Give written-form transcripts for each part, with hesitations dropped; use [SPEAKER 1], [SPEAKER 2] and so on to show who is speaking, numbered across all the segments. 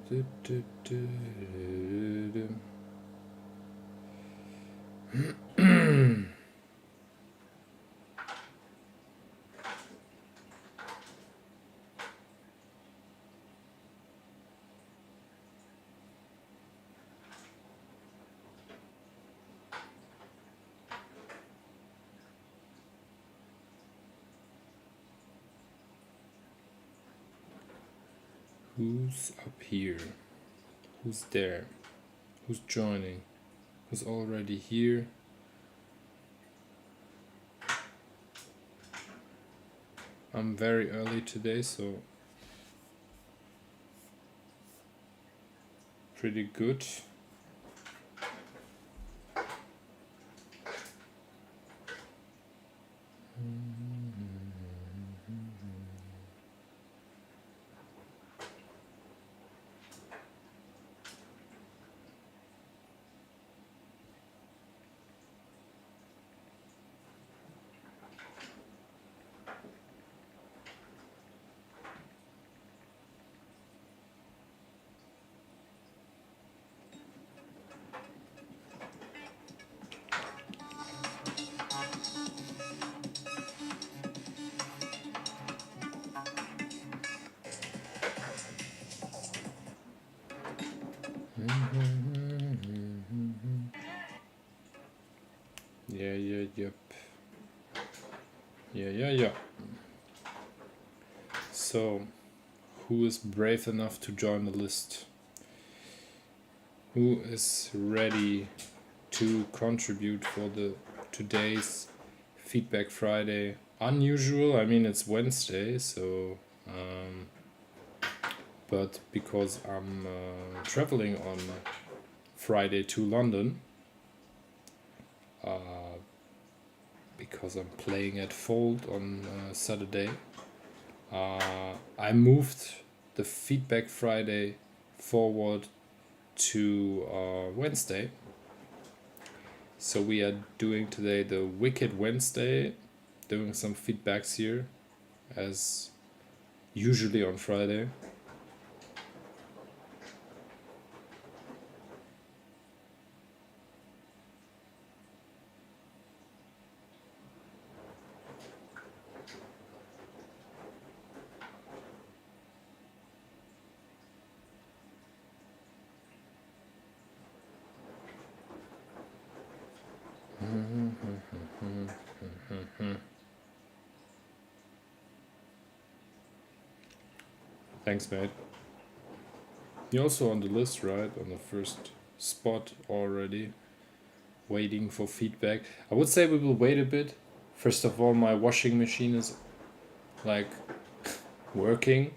[SPEAKER 1] Du, du, du, du, du. Who's up here? Who's there? Who's joining? Who's already here? I'm very early today, so pretty good. Yep. Yeah. So, who is brave enough to join the list? Who is ready to contribute for the today's Feedback Friday? Unusual, I mean it's Wednesday, so but because I'm traveling on Friday to London, because I'm playing at Fold on Saturday, I moved the Feedback Friday forward to Wednesday. So we are doing today the Wicked Wednesday, doing some feedbacks here, as usually on Friday. Thanks, mate. You're also on the list, right? On the first spot already, waiting for feedback. I would say we will wait a bit. First of all, my washing machine is like working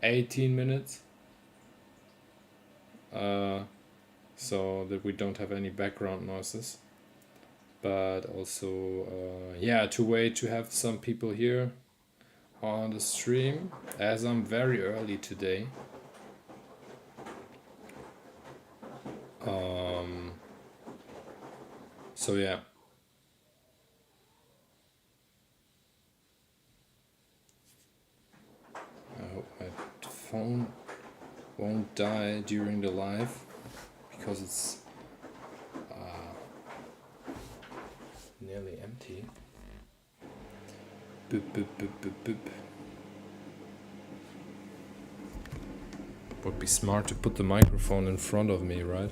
[SPEAKER 1] 18 minutes. So that we don't have any background noises. But also, to wait to have some people here on the stream, as I'm very early today. So yeah. I hope my phone won't die during the live, because it's nearly empty. Boop, boop, boop, boop, boop. Would be smart to put the microphone in front of me, right?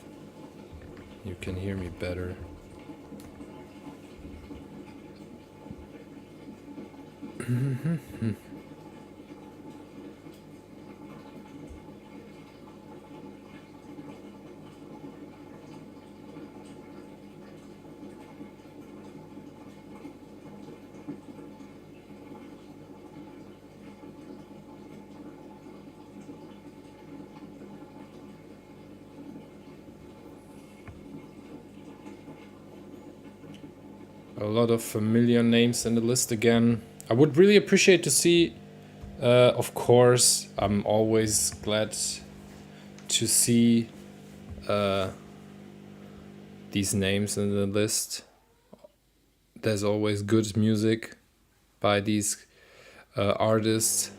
[SPEAKER 1] You can hear me better. A lot of familiar names in the list again. I would really appreciate to see, of course, I'm always glad to see these names in the list. There's always good music by these artists,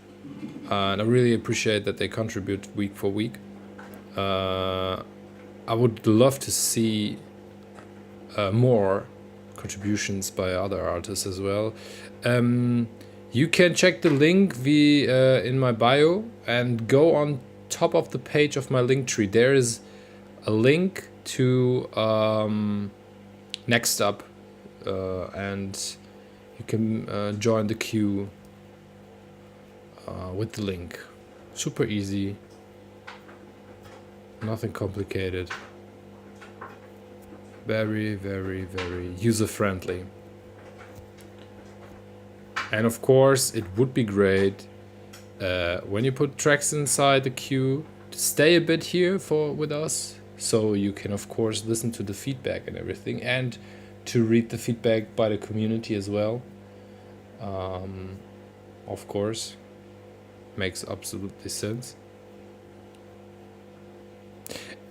[SPEAKER 1] and I really appreciate that they contribute week for week. I would love to see more contributions by other artists as well. You can check the link in my bio and go on top of the page of my link tree. There is a link to Next Up, and you can join the queue with the link. Super easy, nothing complicated. Very, very, very user-friendly. And of course, it would be great when you put tracks inside the queue to stay a bit here with us, so you can of course listen to the feedback and everything, and to read the feedback by the community as well. Of course, makes absolutely sense.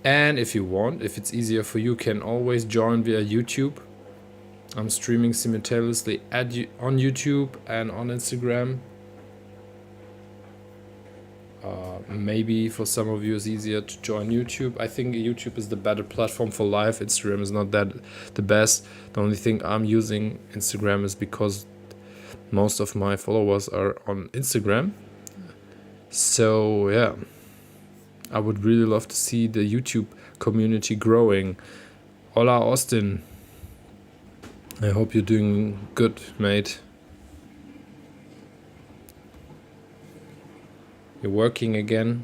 [SPEAKER 1] And if you want, if it's easier for you, can always join via YouTube. I'm streaming simultaneously on YouTube and on Instagram. Maybe for some of you it's easier to join YouTube. I think YouTube is the better platform for live. Instagram is not that the best. The only thing I'm using Instagram is because most of my followers are on Instagram. So yeah, I would really love to see the YouTube community growing. Hola, Austin. I hope you're doing good, mate. You're working again.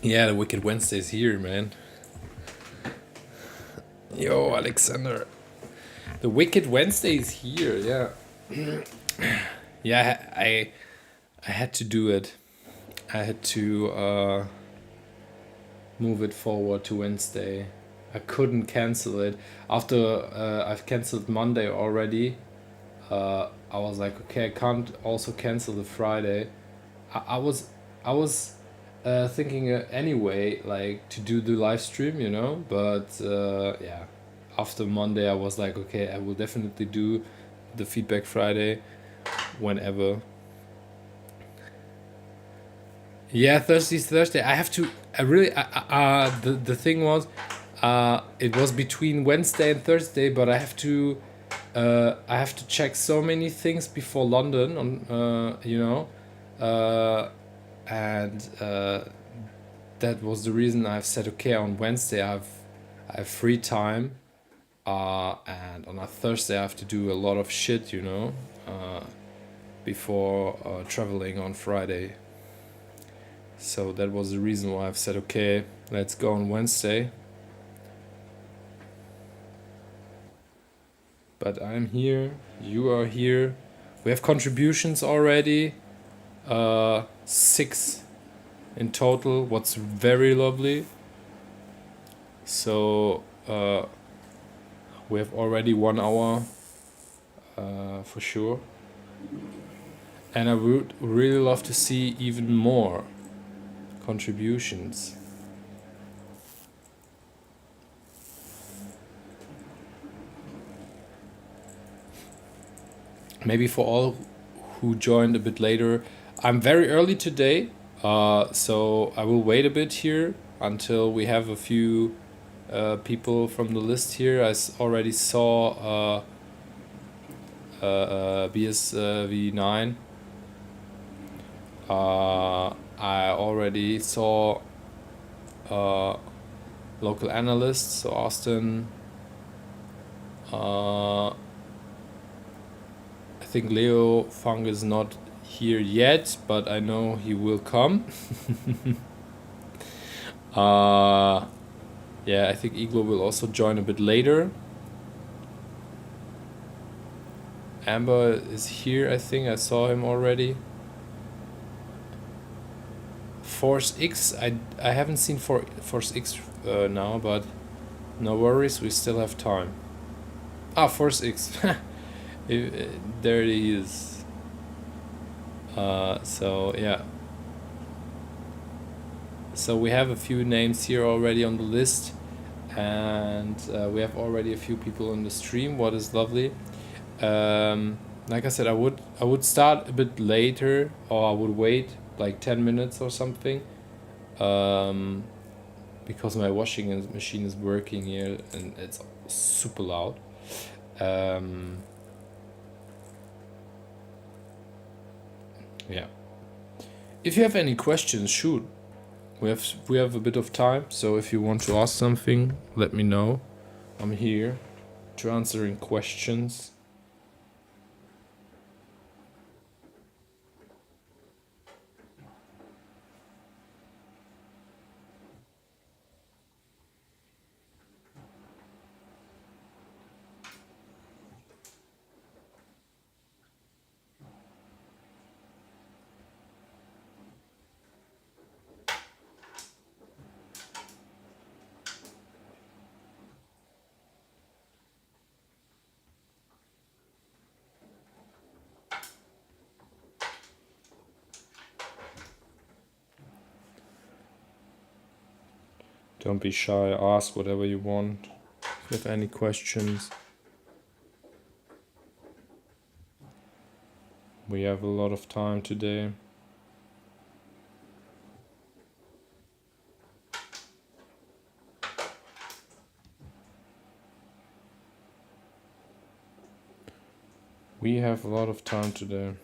[SPEAKER 1] Yeah, the Wicked Wednesday's here, man. Yo, Alexander. The Wicked Wednesday is here, yeah. Yeah, I had to do it. I had to move it forward to Wednesday. I couldn't cancel it. After I've canceled Monday already, I was like, okay, I can't also cancel the Friday. I was thinking anyway, like to do the live stream, you know, but yeah, after Monday I was like, okay, I will definitely do the Feedback Friday whenever. Yeah, Thursday's Thursday. I have to. I really. The thing was, it was between Wednesday and Thursday, but I have to. I have to check so many things before London on. You know, and that was the reason I've said, okay, on Wednesday I have free time, and on a Thursday I have to do a lot of shit, you know, before traveling on Friday. So that was the reason why I've said, okay, let's go on Wednesday. But I'm here, you are here. We have contributions already, 6 in total, what's very lovely. So we have already 1 hour for sure. And I would really love to see even more contributions. Maybe for all who joined a bit later, I'm very early today, so I will wait a bit here until we have a few people from the list here. I already saw BSV9. I already saw local analysts, so Austin. I think Leo Fung is not here yet, but I know he will come. Yeah, I think Iglo will also join a bit later. Amber is here, I think. I saw him already. Force X, I haven't seen Force X now, but No worries, we still have time. Ah, Force X. There it is. So yeah. So we have a few names here already on the list, and we have already a few people on the stream. What is lovely. Like I said, I would start a bit later, or I would wait like 10 minutes or something, um, because my machine is working here and it's super loud. Um, yeah. If you have any questions, shoot. We have a bit of time, so if you want to ask something, let me know. I'm here to answering questions. Don't be shy, ask whatever you want. If you have any questions, we have a lot of time today. We have a lot of time today.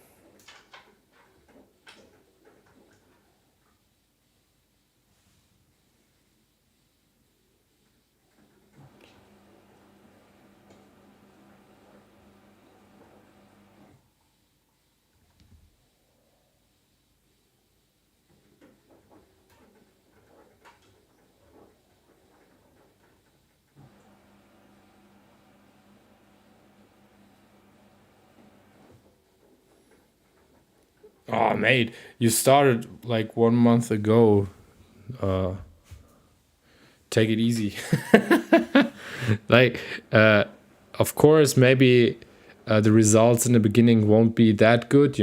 [SPEAKER 1] Oh, mate, you started like 1 month ago. Uh, take it easy. Like, of course, maybe the results in the beginning won't be that good,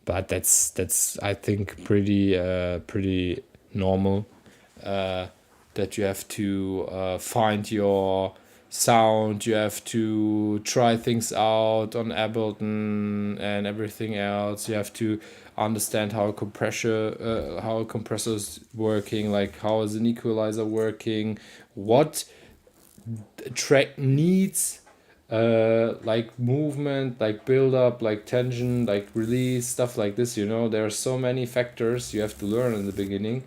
[SPEAKER 1] but that's I think pretty normal. That you have to find your sound, you have to try things out on Ableton and everything else. You have to understand how a compressor is working, like how is an equalizer working, what track needs, like movement, like build up, like tension, like release, stuff like this. There are so many factors you have to learn in the beginning.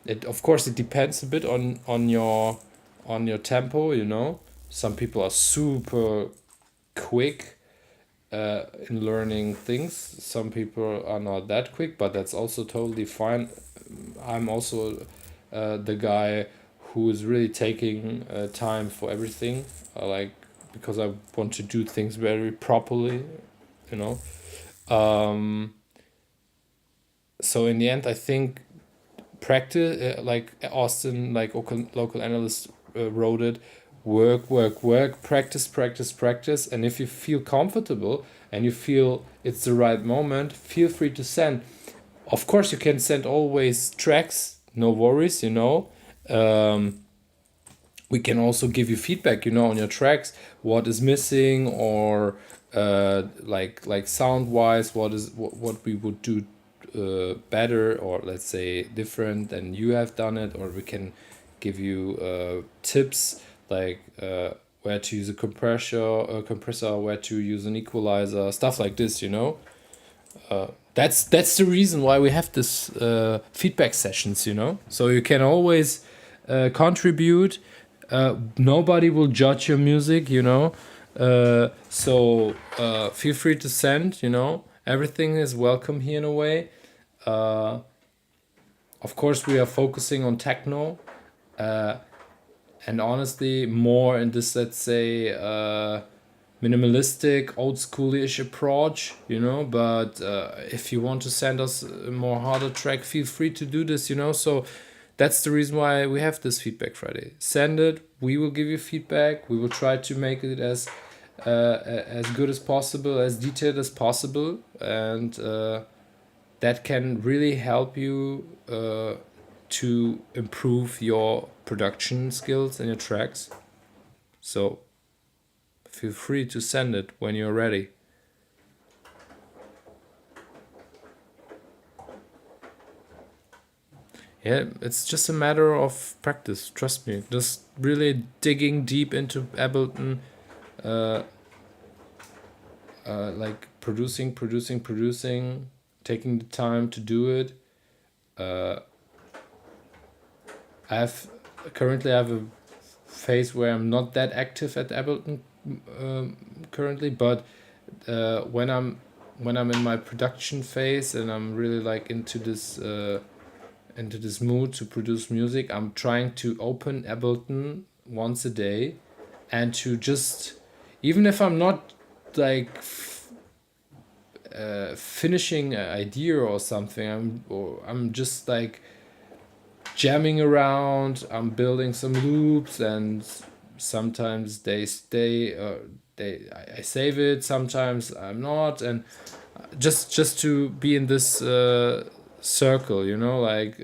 [SPEAKER 1] It Of course it depends a bit on your tempo. Some people are super quick in learning things. Some people are not that quick, but that's also totally fine. I'm also the guy who is really taking time for everything, like, because I want to do things very properly, you know. Um, so in the end, I think practice, like Austin, like local analyst wrote it, work, practice, practice, practice, and if you feel comfortable and you feel it's the right moment, feel free to send. Of course, you can send always tracks, no worries. We can also give you feedback, on your tracks, what is missing, or like sound wise, what we would do better, or let's say different than you have done it, or we can give you tips, like where to use a compressor, where to use an equalizer, stuff like this. That's the reason why we have this feedback sessions. So you can always contribute. Nobody will judge your music. So feel free to send. Everything is welcome here in a way. Of course, we are focusing on techno, and honestly, more in this, let's say, minimalistic, old schoolish approach. But if you want to send us a more harder track, feel free to do this. So that's the reason why we have this Feedback Friday. Send it. We will give you feedback. We will try to make it as good as possible, as detailed as possible, and that can really help you to improve your production skills and your tracks. So feel free to send it when you're ready. Yeah, it's just a matter of practice, trust me. Just really digging deep into Ableton, like producing, taking the time to do it. Currently I have a phase where I'm not that active at Ableton currently, but when I'm in my production phase and I'm really like into this mood to produce music, I'm trying to open Ableton once a day and to just, even if I'm not like finishing an idea or something, I'm just like jamming around, I'm building some loops, and sometimes they stay, I save it, sometimes I'm not, and just to be in this circle, you know, like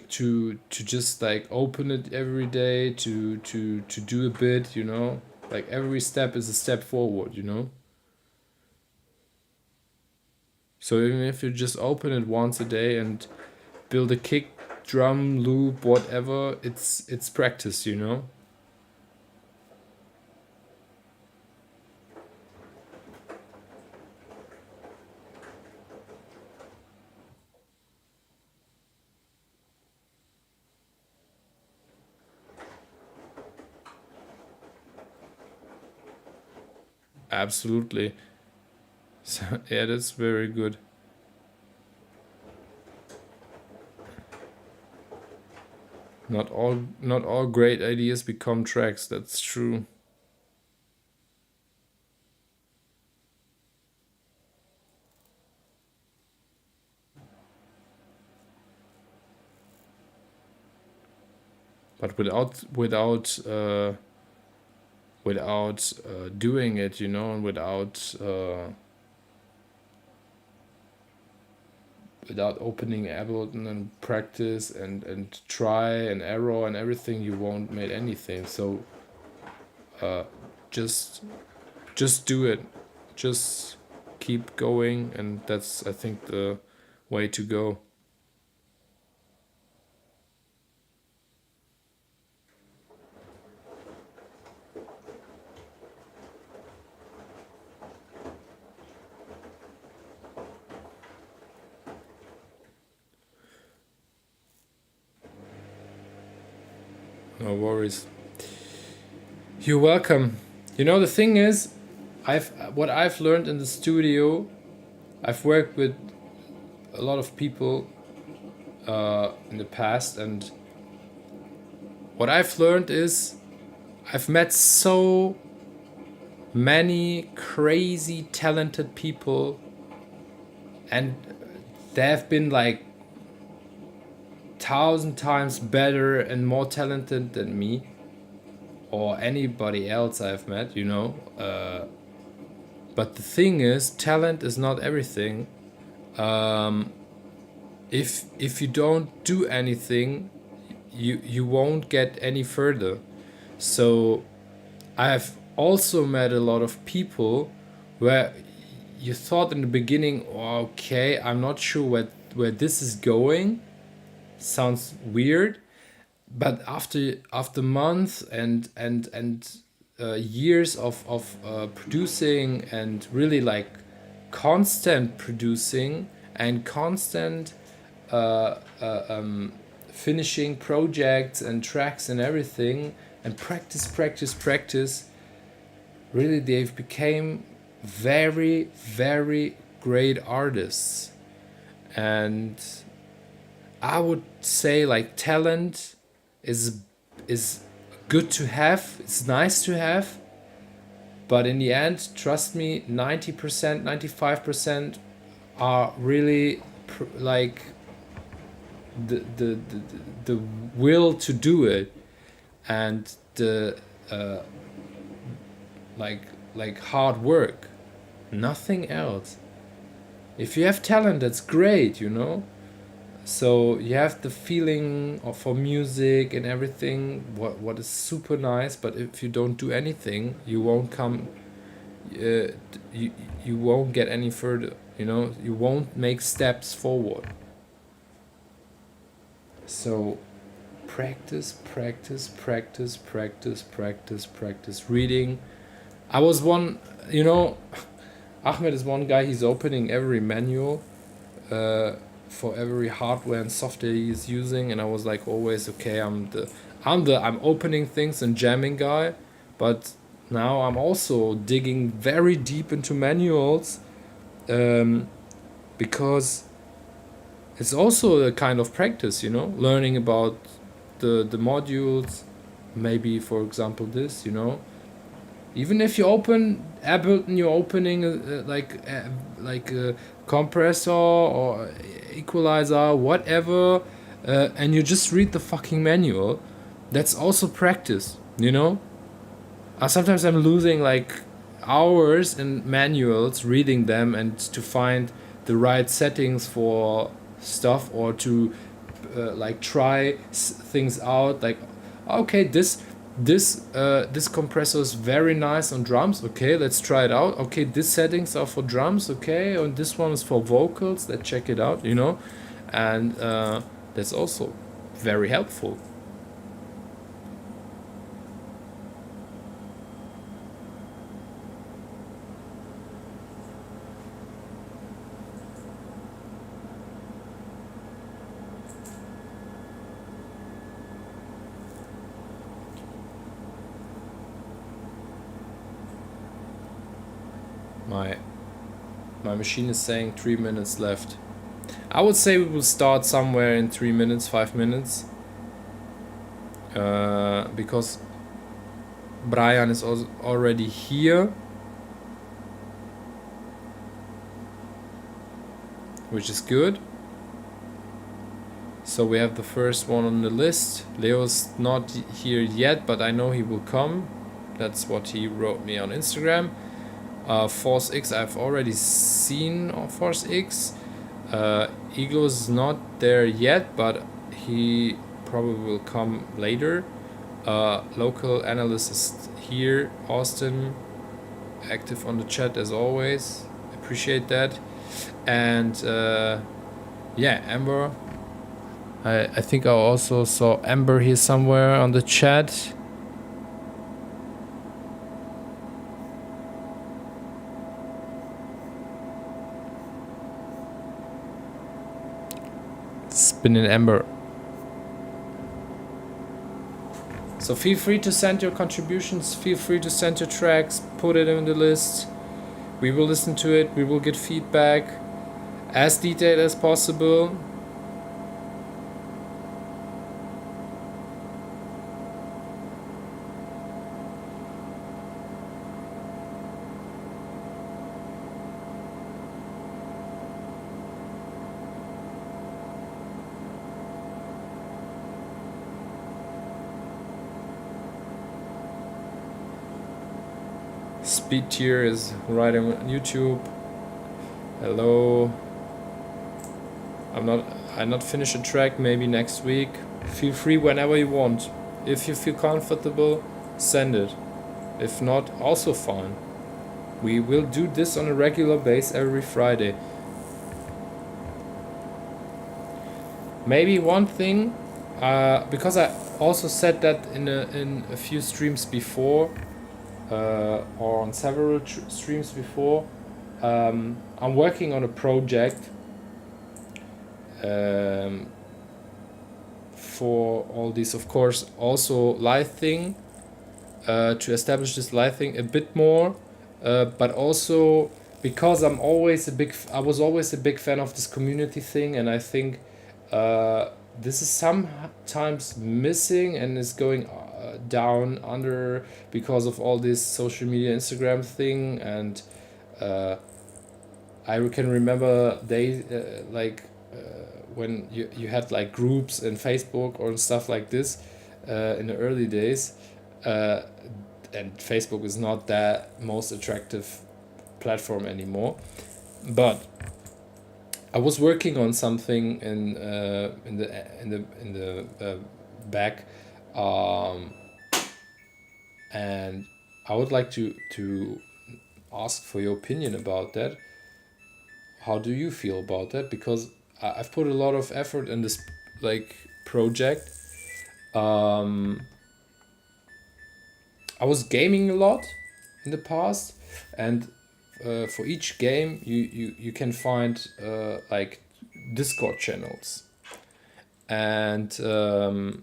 [SPEAKER 1] to just like open it every day, to do a bit, you know, like every step is a step forward, you know. So even if you just open it once a day and build a kick, drum, loop, whatever, it's practice, you know. Absolutely. So yeah, that's very good. Not all great ideas become tracks, that's true. But without doing it, you know, and without opening Ableton and practice and try and error and everything, you won't make anything. So just do it. Just keep going, and that's, I think, the way to go. No worries. You're welcome. You know, the thing is, what I've learned in the studio, I've worked with a lot of people in the past, and what I've learned is I've met so many crazy talented people, and they have been like 1,000 times better and more talented than me or anybody else I've met, you know. But the thing is, talent is not everything. If you don't do anything, you won't get any further. So I have also met a lot of people where you thought in the beginning, okay, I'm not sure where this is going. Sounds weird, but after months and years of producing, and really like constant producing and constant finishing projects and tracks and everything, and practice, really they've became very, very great artists. And I would say like talent is good to have, it's nice to have, but in the end, trust me, 90%, 95% are really like the will to do it, and the uh, like hard work, nothing else. If you have talent, that's great, you know. So you have the feeling of for music and everything, what is super nice. But if you don't do anything, you won't come. You you won't get any further. You know, you won't make steps forward. So practice, practice, practice, practice, practice, practice. Reading. I was one. You know, Ahmed is one guy. He's opening every manual. For every hardware and software he's using, and I was like always, okay, I'm opening things and jamming guy, but now I'm also digging very deep into manuals, um, because it's also a kind of practice, you know, learning about the modules, maybe for example this, you know, even if you open Ableton, you're opening like a compressor or equalizer, whatever, and you just read the fucking manual. That's also practice, you know. Sometimes I'm losing like hours in manuals reading them and to find the right settings for stuff, or to like try things out. Like, okay, this compressor is very nice on drums. Okay, let's try it out. Okay, these settings are for drums. Okay, and this one is for vocals. Let's check it out. You know, and that's also very helpful. My my machine is saying 3 minutes left. I would say we will start somewhere in 3 minutes, 5 minutes, because Brian is already here, which is good. So we have the first one on the list. Leo's not here yet, but I know he will come. That's what he wrote me on Instagram. Force X, I've already seen Force X. Ego's not there yet, but he probably will come later. Local analyst is here. Austin, active on the chat as always. Appreciate that. And yeah, Amber. I think I also saw Amber here somewhere on the chat. Spin and Amber. So feel free to send your contributions, feel free to send your tracks, put it in the list. We will listen to it, we will get feedback as detailed as possible. Speed tier is right on YouTube. Hello. I not finished a track, maybe next week. Feel free whenever you want. If you feel comfortable, send it. If not, also fine. We will do this on a regular basis every Friday. Maybe one thing, because I also said that in a few streams before, or on several streams before, I'm working on a project for all these, of course, also live thing, to establish this live thing a bit more, but also because I was always a big fan of this community thing, and I think this is sometimes missing and is going down under because of all this social media Instagram thing. And I can remember when you had like groups in Facebook or stuff like this in the early days, uh, and Facebook is not that most attractive platform anymore. But I was working on something in the back, um, and I would like to ask for your opinion about that. How do you feel about that? Because I've put a lot of effort in this like project. Um, I was gaming a lot in the past, and for each game you can find like Discord channels, and in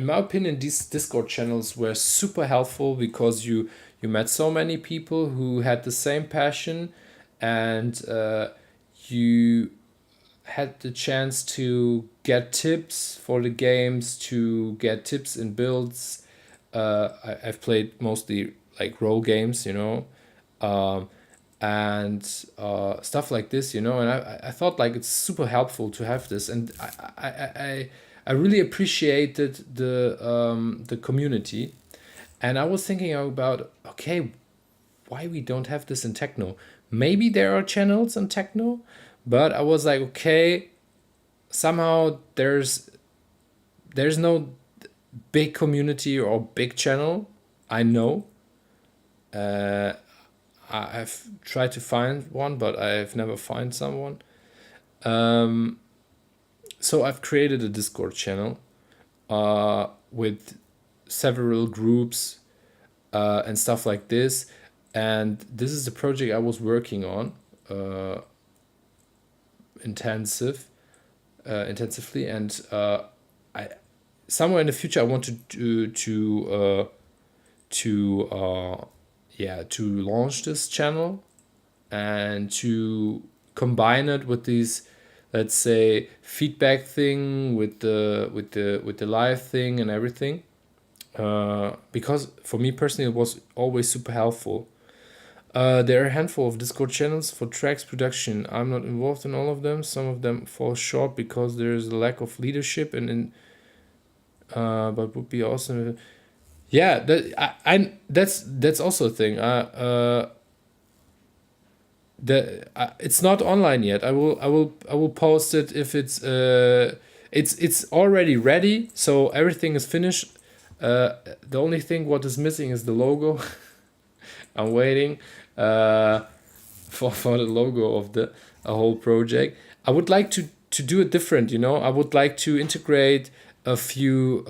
[SPEAKER 1] my opinion, these Discord channels were super helpful because you met so many people who had the same passion, and you had the chance to get tips for the games, to get tips in builds. I've played mostly like role games, um, and stuff like this, and I thought like it's super helpful to have this, and I really appreciated the community, and I was thinking about, okay, why we don't have this in techno? Maybe there are channels in techno, but I was like, okay, somehow there's no big community or big channel. I know. Uh, I've tried to find one, but I've never find someone. Um, so I've created a Discord channel with several groups and stuff like this. And this is the project I was working on uh, intensively, and I somewhere in the future I want to yeah, to launch this channel and to combine it with these, let's say, feedback thing with the live thing and everything, because for me personally it was always super helpful. There are a handful of Discord channels for tracks production. I'm not involved in all of them. Some of them fall short because there is a lack of leadership, but would be awesome. Yeah, that's also a thing. It's not online yet. I will post it if it's already ready. So everything is finished. The only thing what is missing is the logo. I'm waiting for the logo of the whole project. I would like to do it different. I would like to integrate a few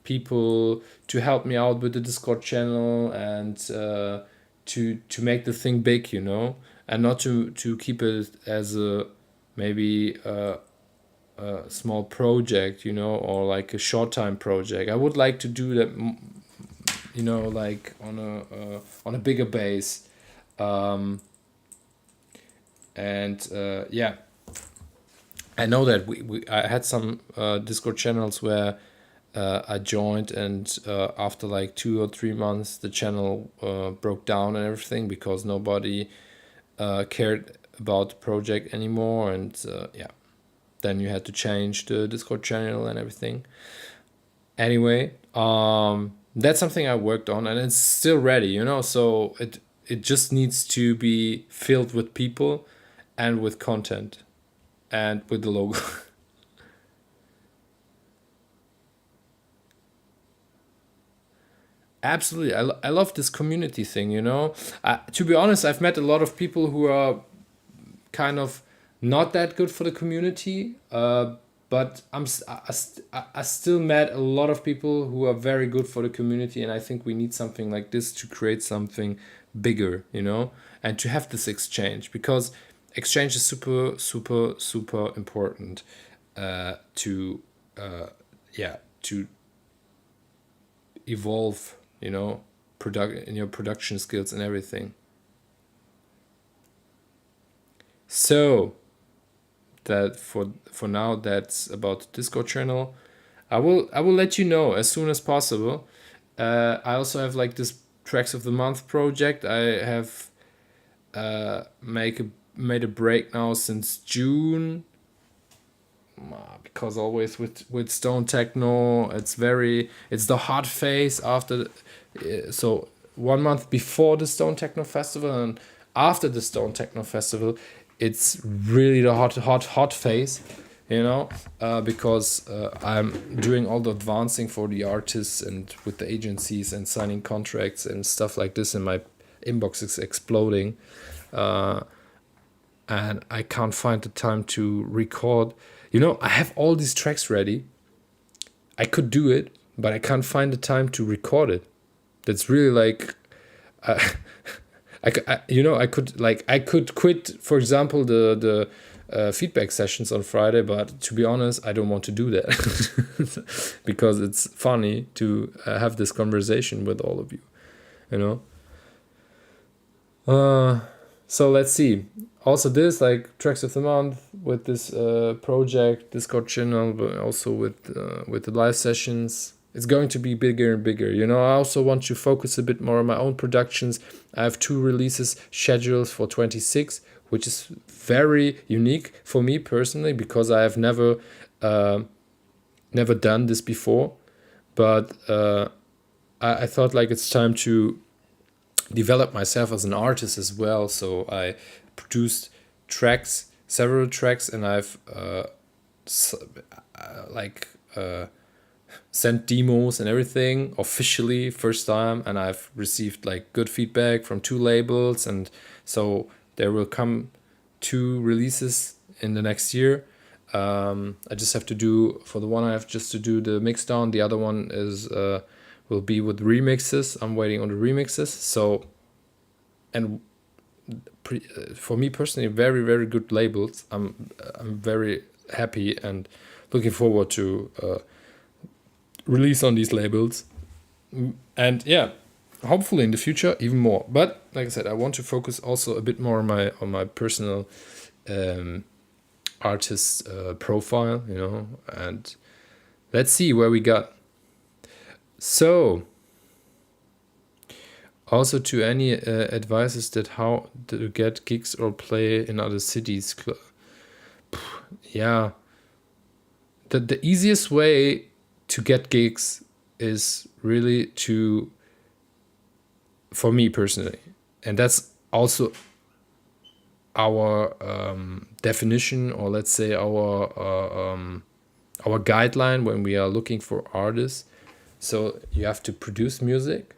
[SPEAKER 1] people to help me out with the Discord channel, and to make the thing big, and not to keep it as a maybe a small project, or like a short time project. I would like to do that, like on a bigger base, and yeah, I know that I had some Discord channels where I joined, and after like 2 or 3 months, the channel broke down and everything because nobody cared about the project anymore, and yeah, then you had to change the Discord channel and everything. Anyway, that's something I worked on, and it's still ready, so it just needs to be filled with people and with content and with the logo. Absolutely, I love this community thing, to be honest, I've met a lot of people who are kind of not that good for the community, but I still met a lot of people who are very good for the community, and I think we need something like this to create something bigger, and to have this exchange, because exchange is super super super important, to yeah, to evolve, product in your production skills and everything. So that for now, that's about the Discord channel. I will let you know as soon as possible. I also have like this tracks of the month project. I have make made a break now since June, because always with Stone Techno, it's the hot phase after, so 1 month before the Stone Techno Festival and after the Stone Techno Festival, it's really the hot phase, because I'm doing all the advancing for the artists and with the agencies and signing contracts and stuff like this, and my inbox is exploding, and I can't find the time to record. I have all these tracks ready. I could do it, but I can't find the time to record it. That's really like, I could quit, for example, the feedback sessions on Friday, but to be honest, I don't want to do that because it's funny to have this conversation with all of you. So let's see. Also, this like tracks of the month with this project, Discord channel, but also with the live sessions. It's going to be bigger and bigger. I also want to focus a bit more on my own productions. I have 2 releases scheduled for 26, which is very unique for me personally because I have never done this before. But I thought like it's time to develop myself as an artist as well. So I produced several tracks, and I've sent demos and everything officially first time, and I've received like good feedback from 2 labels, and so there will come 2 releases in the next year. I just have to do, for the one I have just to do the mix down, the other one is will be with remixes. I'm waiting on the remixes. So, and for me personally, very, very good labels. I'm very happy and looking forward to release on these labels, and yeah, hopefully in the future even more. But like I said, I want to focus also a bit more on my personal artist profile, and let's see where we got. So also, to any advices that how to get gigs or play in other cities, yeah, the easiest way to get gigs is really for me personally, and that's also our definition, or let's say our guideline when we are looking for artists. So you have to produce music,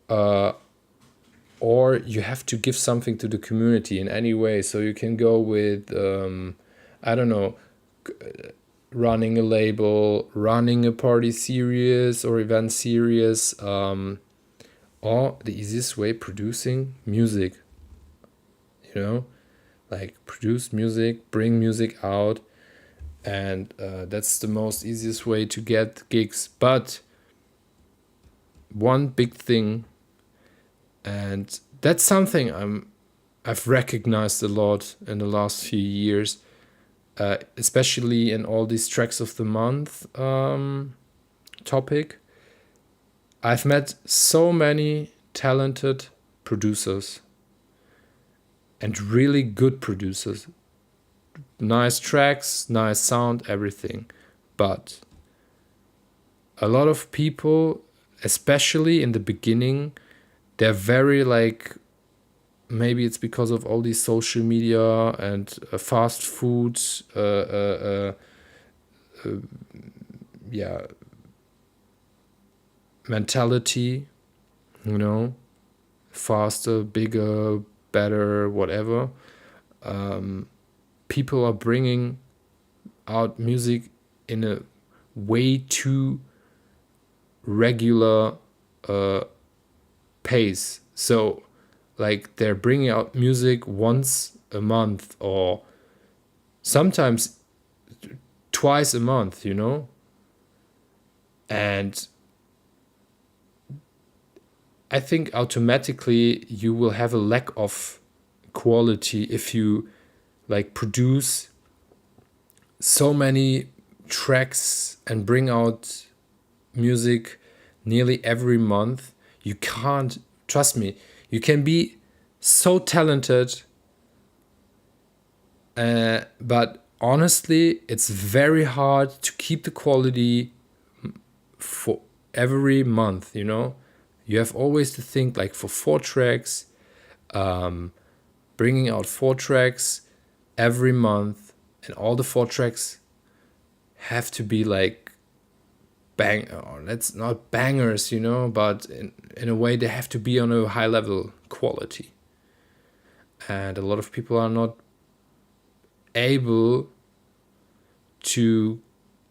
[SPEAKER 1] or you have to give something to the community in any way. So you can go with I don't know, running a label, running a party series or event series, or the easiest way, producing music, like produce music, bring music out, and that's the most easiest way to get gigs. But one big thing, and that's something I've recognized a lot in the last few years, especially in all these tracks of the month topic. I've met so many talented producers and really good producers. Nice tracks, nice sound, everything. But a lot of people, especially in the beginning, they're very like, maybe it's because of all these social media and fast food, mentality, faster, bigger, better, whatever. People are bringing out music in a way too regular pace. So like they're bringing out music once a month, or sometimes twice a month, and I think automatically you will have a lack of quality if you like produce so many tracks and bring out music nearly every month. You can't, trust me, you can be so talented But honestly, it's very hard to keep the quality for every month, you know? You have always to think like for 4 tracks, bringing out 4 tracks every month, and all the 4 tracks have to be like or that's not bangers, you know, but in a way they have to be on a high level quality. And a lot of people are not able to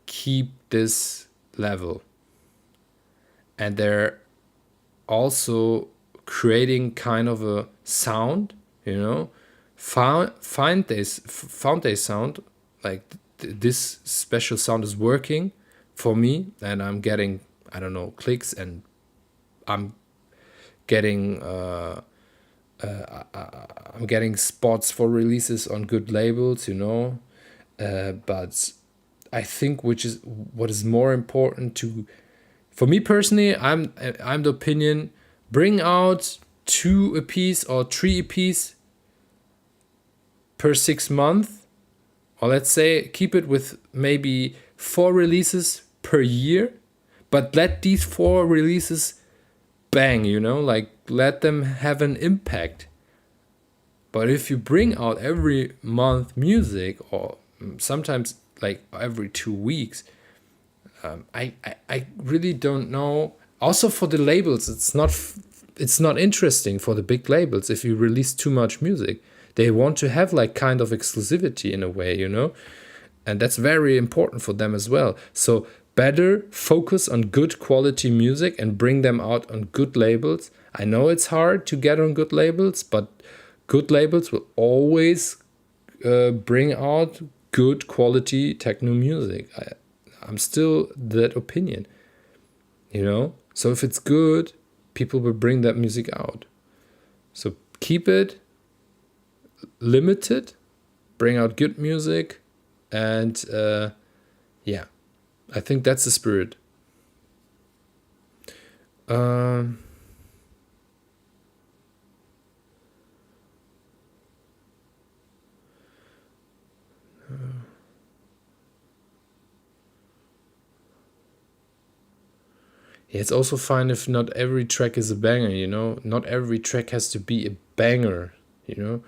[SPEAKER 1] keep this level. And they're also creating kind of a sound, you know, found a sound like this special sound is working for me, and I'm getting, I don't know, clicks, and I'm getting I'm getting spots for releases on good labels, you know. But I think what is more important to, for me personally, I'm the opinion, bring out 2 EPs or 3 EPs per 6 months, or let's say keep it with maybe 4 releases per year, but let these 4 releases bang, you know, like let them have an impact. But if you bring out every month music, or sometimes like every 2 weeks, I really don't know. Also for the labels, it's not interesting for the big labels if you release too much music. They want to have like kind of exclusivity in a way, you know, and that's very important for them as well. So better focus on good quality music and bring them out on good labels. I know it's hard to get on good labels, but good labels will always bring out good quality techno music. I'm still that opinion, you know? So if it's good, people will bring that music out. So keep it limited, bring out good music, and yeah, I think that's the spirit. Um, yeah, it's also fine if not every track is a banger, you know? Not every track has to be a banger, you know?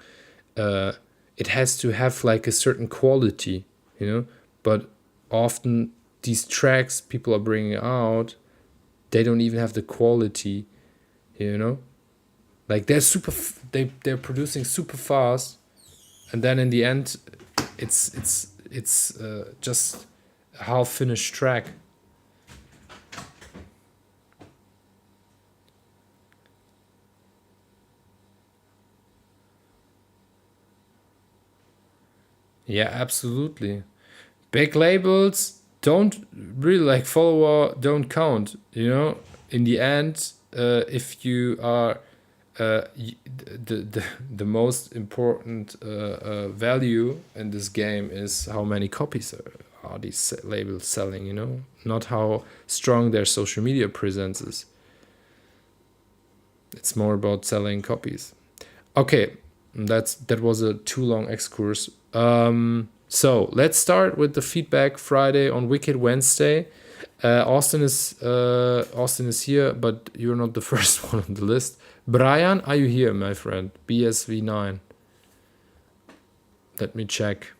[SPEAKER 1] It has to have like a certain quality, you know? But often these tracks people are bringing out, they don't even have the quality, you know? Like they're producing super fast, and then in the end, it's just a half finished track. Yeah, absolutely. Big labels don't really like follower don't count. You know, in the end, if you are the most important value in this game is how many copies are these labels selling. You know, not how strong their social media presence is. It's more about selling copies. Okay, that was a too long excursus. So let's start with the feedback Friday on Wicked Wednesday. Austin is here, but you're not the first one on the list. Brian, are you here, my friend? BSV9. Let me check.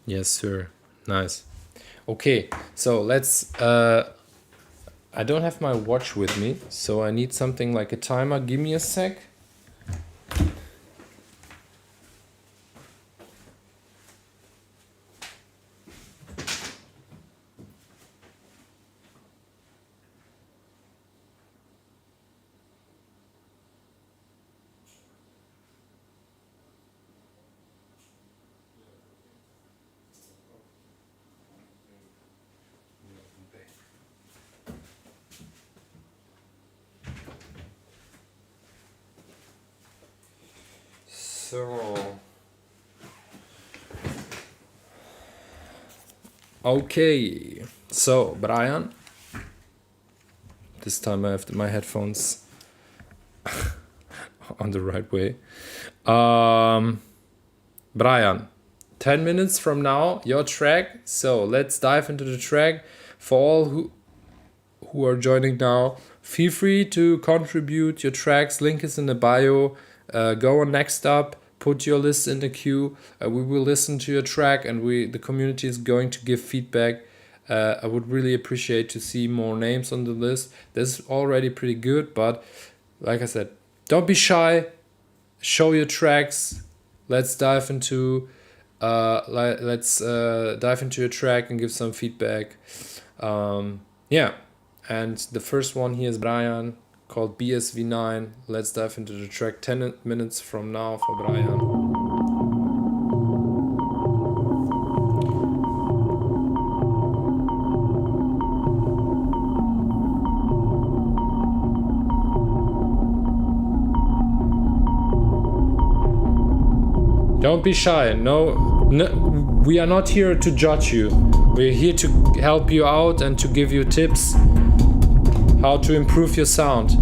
[SPEAKER 1] Yes, sir. Nice. Okay, so let's. I don't have my watch with me, so I need something like a timer. Give me a sec. So. Okay. So, Brian. This time I have my headphones on the right way. Brian, 10 minutes from now, your track. So let's dive into the track. For all who are joining now, feel free to contribute your tracks. Link is in the bio. Go on Next Up. Put your list in the queue. We will listen to your track, and the community is going to give feedback. I would really appreciate to see more names on the list. This is already pretty good, but like I said, don't be shy. Show your tracks. Let's dive into your track and give some feedback. Yeah, and the first one here is Brian, called BSV9. Let's dive into the track 10 minutes from now for Brian. Don't be shy. No, we are not here to judge you. We're here to help you out and to give you tips how to improve your sound.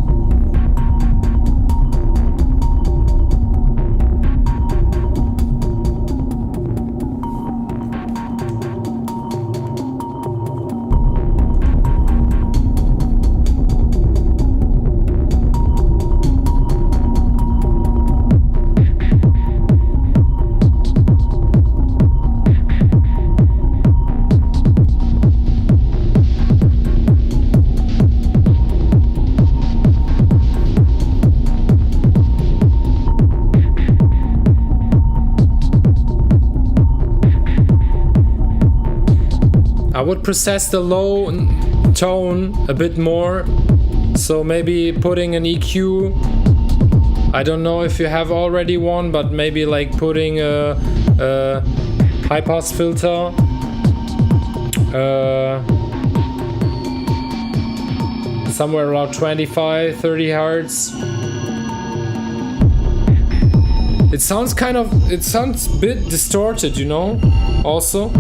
[SPEAKER 1] I would process the low tone a bit more, so maybe putting an EQ. I don't know if you have already one, but maybe like putting a high pass filter, somewhere around 25-30 hertz. It sounds a bit distorted, you know, also.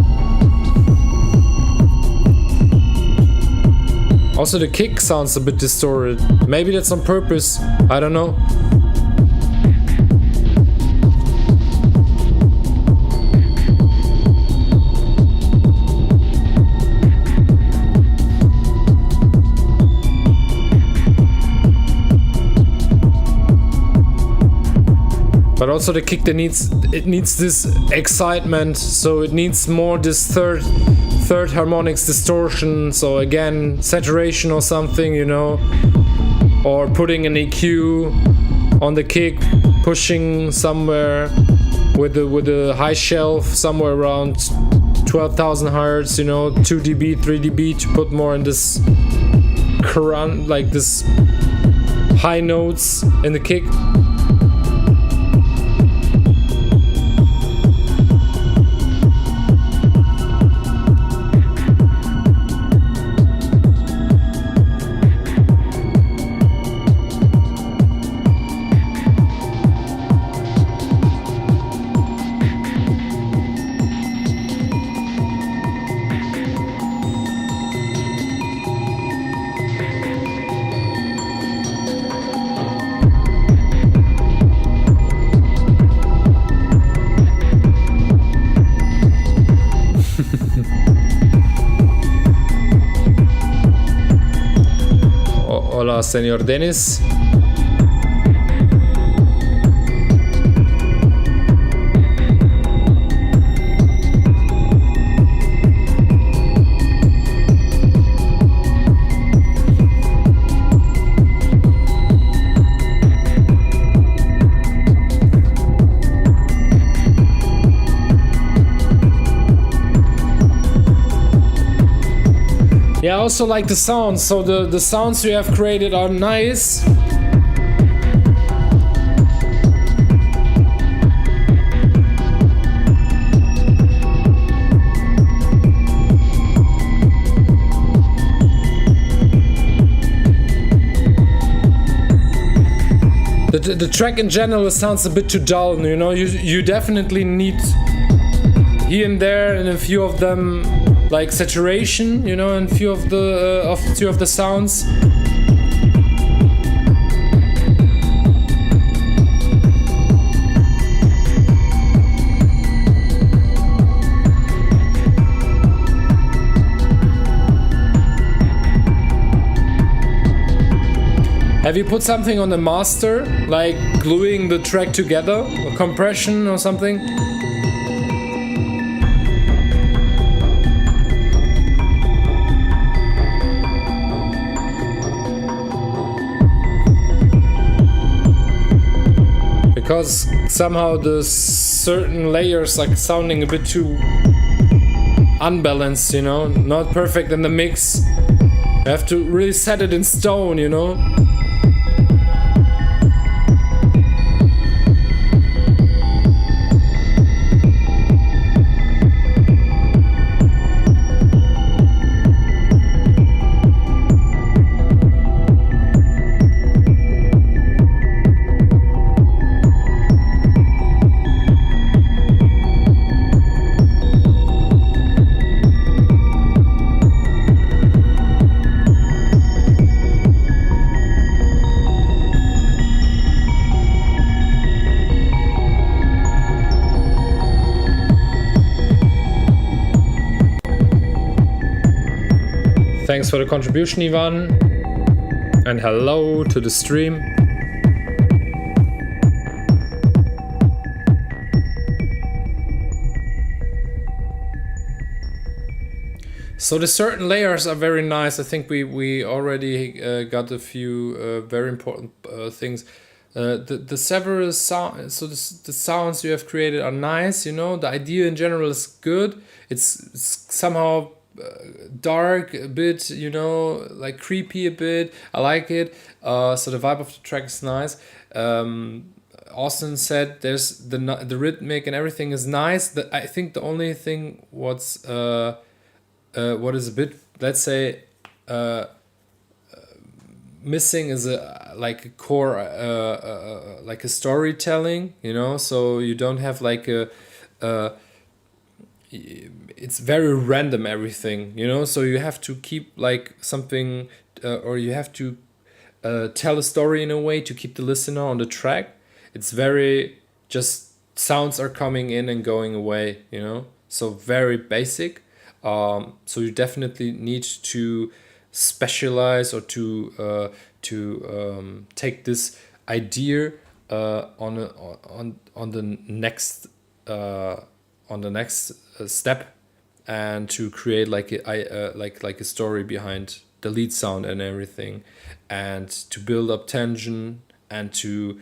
[SPEAKER 1] Also, the kick sounds a bit distorted. Maybe that's on purpose. I don't know. But also the kick, it needs this excitement, so it needs more this third harmonics distortion, so again saturation or something, you know, or putting an EQ on the kick, pushing somewhere with a high shelf somewhere around 12,000 hertz, you know, 2 dB, 3 dB to put more in this current, like this high notes in the kick. Hola, señor Dennis. Yeah, I also like the sounds, so the sounds you have created are nice. the track in general sounds a bit too dull. You know, you definitely need here and there in a few of them like saturation. You know, in few of the sounds. Have you put something on the master, like gluing the track together, or compression or something? Because somehow the certain layers are sounding a bit too unbalanced, you know, not perfect in the mix. You have to really set it in stone, you know. Thanks for the contribution, Ivan, and hello to the stream. So the certain layers are very nice. I think we already got a few very important things. The several sound, so the sounds you have created are nice. You know, the idea in general is good. It's somehow dark a bit, you know, like creepy a bit. I like it. So the vibe of the track is nice. Austin said there's the rhythmic and everything is nice. I think the only thing what is a bit, let's say, missing is like a core, like a storytelling, you know. So you don't have like it's very random everything, you know. So you have to keep like something, or you have to tell a story in a way to keep the listener on the track. It's very just sounds are coming in and going away, you know. So very basic. So you definitely need to specialize or to take this idea on the next step, and to create like a story behind the lead sound and everything, and to build up tension, and to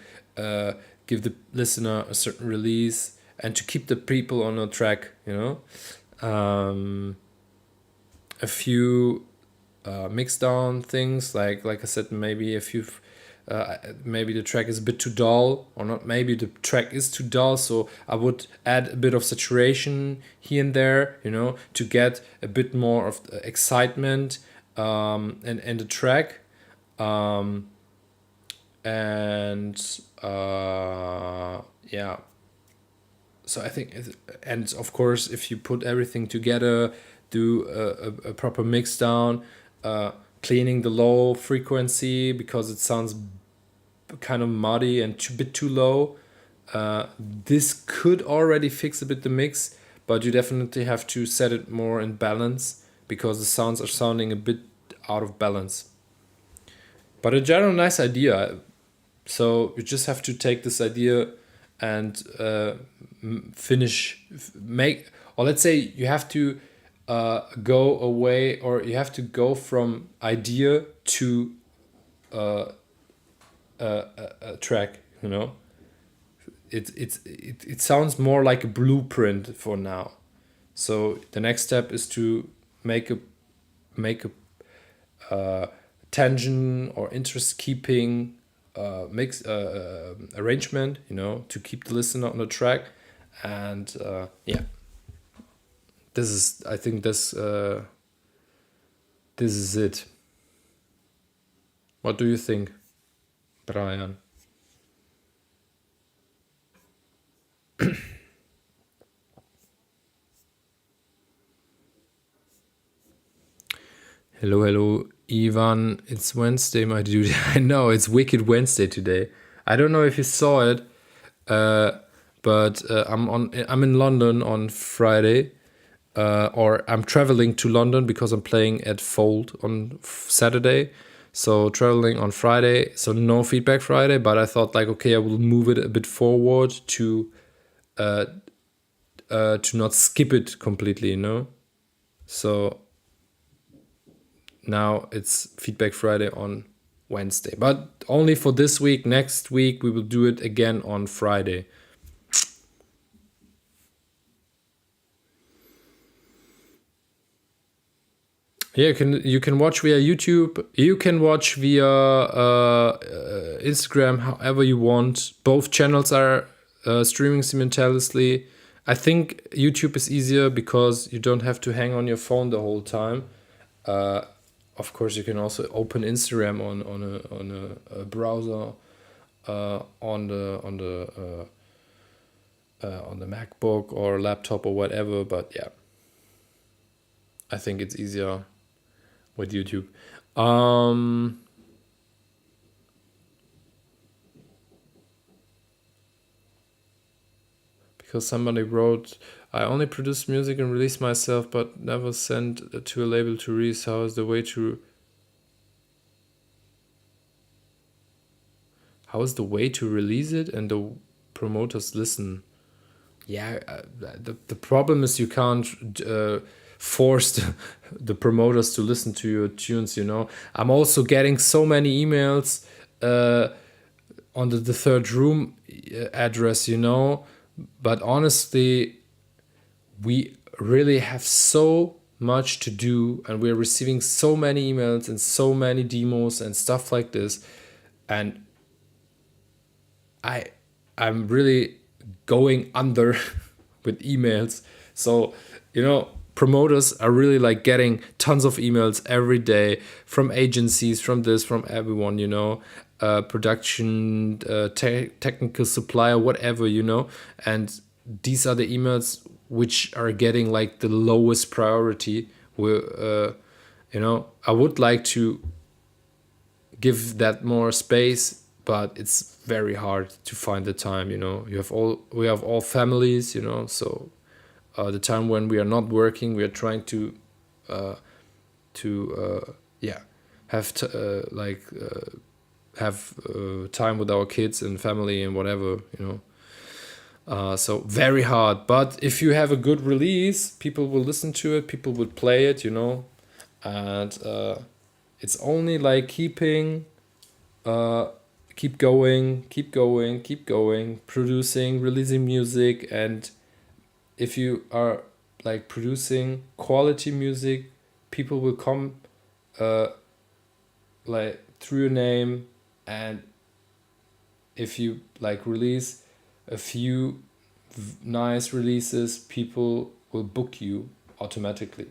[SPEAKER 1] give the listener a certain release, and to keep the people on a track, you know. A few mix down things, like I said, maybe a few maybe the track is a bit too dull, or not, maybe the track is too dull, so I would add a bit of saturation here and there, you know, to get a bit more of excitement in the track, yeah. So I think, and of course, if you put everything together, do a proper mix down, cleaning the low frequency because it sounds kind of muddy and a bit too low. This could already fix a bit the mix, but you definitely have to set it more in balance because the sounds are sounding a bit out of balance. But in general, nice idea. So you just have to take this idea and or let's say you have to go away, or you have to go from idea to a track, you know. It sounds more like a blueprint for now. So the next step is to make a tension or interest keeping mix arrangement, you know, to keep the listener on the track. And yeah, I think this is it. What do you think, Brian? Hello, hello, Ivan. It's Wednesday, my dude. I know it's Wicked Wednesday today. I don't know if you saw it, but I'm in London on Friday, or I'm traveling to London because I'm playing at Fold on Saturday. So traveling on Friday, so no feedback Friday. But I thought like, okay, I will move it a bit forward to not skip it completely, So now it's feedback Friday on Wednesday, but only for this week. Next week we will do it again on Friday. Yeah, you can watch via YouTube. You can watch via Instagram, however you want. Both channels are streaming simultaneously. I think YouTube is easier because you don't have to hang on your phone the whole time. Of course, you can also open Instagram on a browser on the MacBook or laptop or whatever. But yeah, I think it's easier with YouTube. Because somebody wrote, I only produce music and release myself, but never send it to a label to release. How is the way to release it and the promoters listen? Yeah, the problem is you can't force the promoters to listen to your tunes. I'm also getting so many emails on the third room address. But honestly, we really have so much to do, and we're receiving so many emails and so many demos and stuff like this, and I'm really going under with emails. So promoters are really like getting tons of emails every day from agencies, from this, from everyone, production, technical supplier, whatever, and these are the emails which are getting like the lowest priority. I would like to give that more space, but it's very hard to find the time. We have all families, so the time when we are not working, we are trying to yeah, have time with our kids and family and whatever. So very hard. But if you have a good release, people will listen to it, people will play it, and it's only like keep going, producing, releasing music. And if you are like producing quality music, people will come like through your name. And if you like release a few nice releases, people will book you automatically.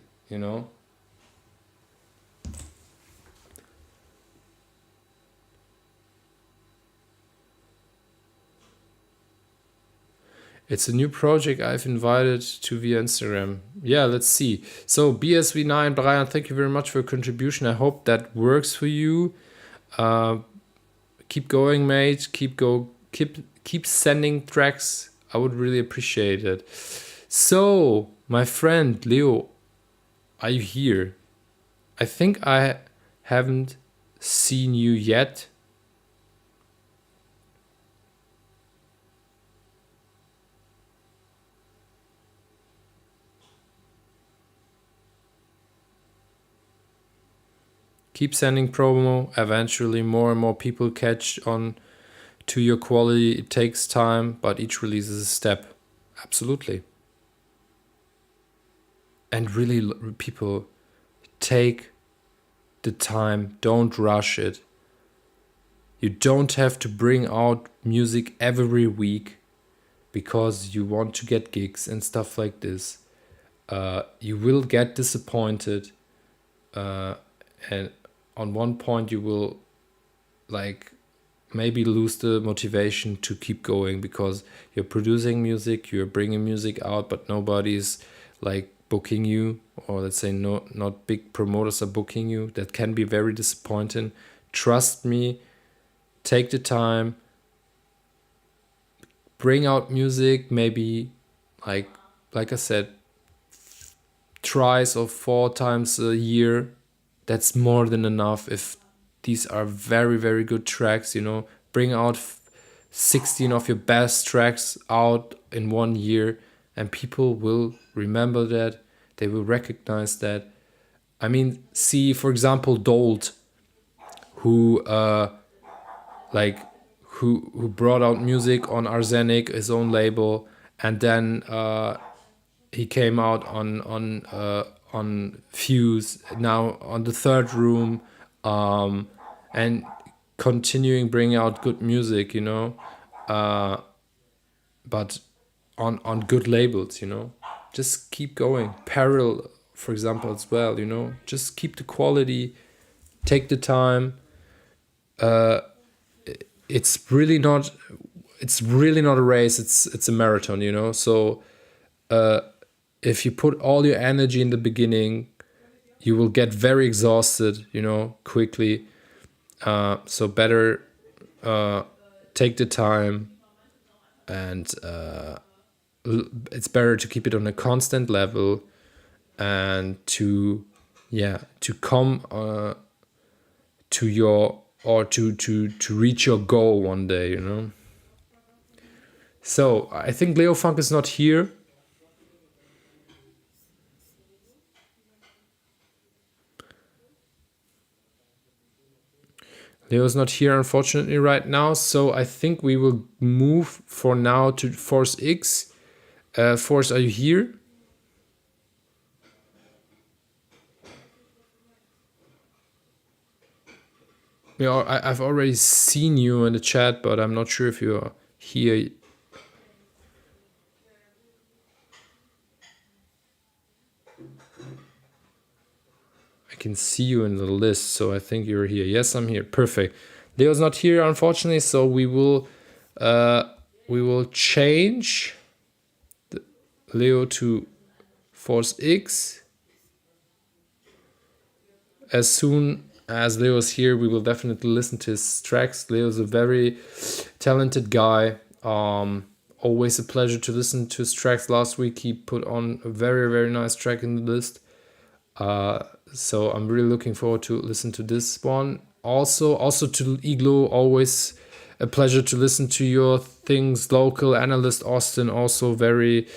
[SPEAKER 1] It's a new project I've invited to via Instagram. Yeah, let's see. So BSV9, Brian, thank you very much for your contribution. I hope that works for you. Keep going, mate. Keep sending tracks. I would really appreciate it. So, my friend Leo, are you here? I think I haven't seen you yet. Keep sending promo. Eventually, more and more people catch on to your quality. It takes time, but each release is a step. Absolutely. And really, people, take the time. Don't rush it. You don't have to bring out music every week because you want to get gigs and stuff like this. You will get disappointed, and on one point you will like maybe lose the motivation to keep going, because you're producing music, you're bringing music out, but nobody's like booking you, or let's say not big promoters are booking you. That can be very disappointing. Trust me, take the time, bring out music, maybe like I said, thrice or 4 times a year. That's more than enough. If these are very, very good tracks, bring out 16 of your best tracks out in 1 year, and people will remember that. They will recognize that. I mean, see, for example, Dolt, who who brought out music on Arsenic, his own label, and then he came out on Fuse, now on the Third Room, and continuing bringing out good music, but on good labels, Just keep going. Peril, for example, as well, Just keep the quality, take the time. It's really not a race. It's a marathon, So if you put all your energy in the beginning, you will get very exhausted, quickly. So better take the time, and it's better to keep it on a constant level, and to come to your, or to reach your goal one day, So I think Leo Funk is not here. Leo's not here, unfortunately, right now, so I think we will move for now to Force X. Force, are you here? I've already seen you in the chat, but I'm not sure if you're here. I can see you in the list, so I think you're here. Yes, I'm here. Perfect. Leo's not here, unfortunately, so we will change Leo to Force X. As soon as Leo's here, we will definitely listen to his tracks. Leo's a very talented guy. Always a pleasure to listen to his tracks. Last week he put on a very, very nice track in the list. So I'm really looking forward to listen to this one. Also to Iglo, always a pleasure to listen to your things. Local Analyst Austin, also very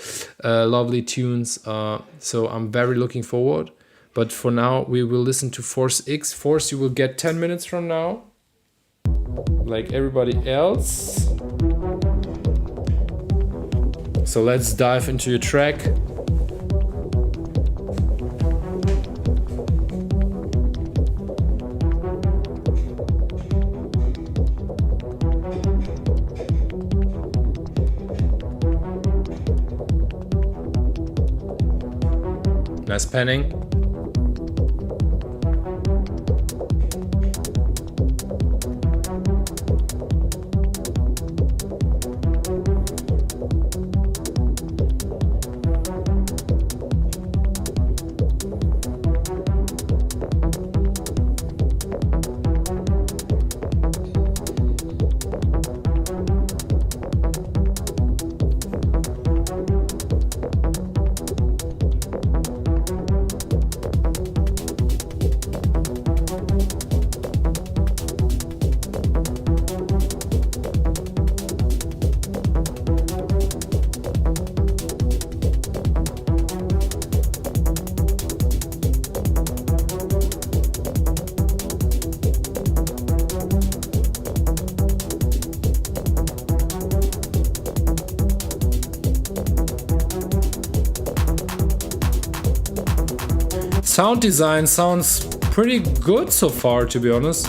[SPEAKER 1] lovely tunes. So I'm very looking forward. But for now, we will listen to Force X. Force, you will get 10 minutes from now, like everybody else. So let's dive into your track. Nice panning. Sound design sounds pretty good so far, to be honest.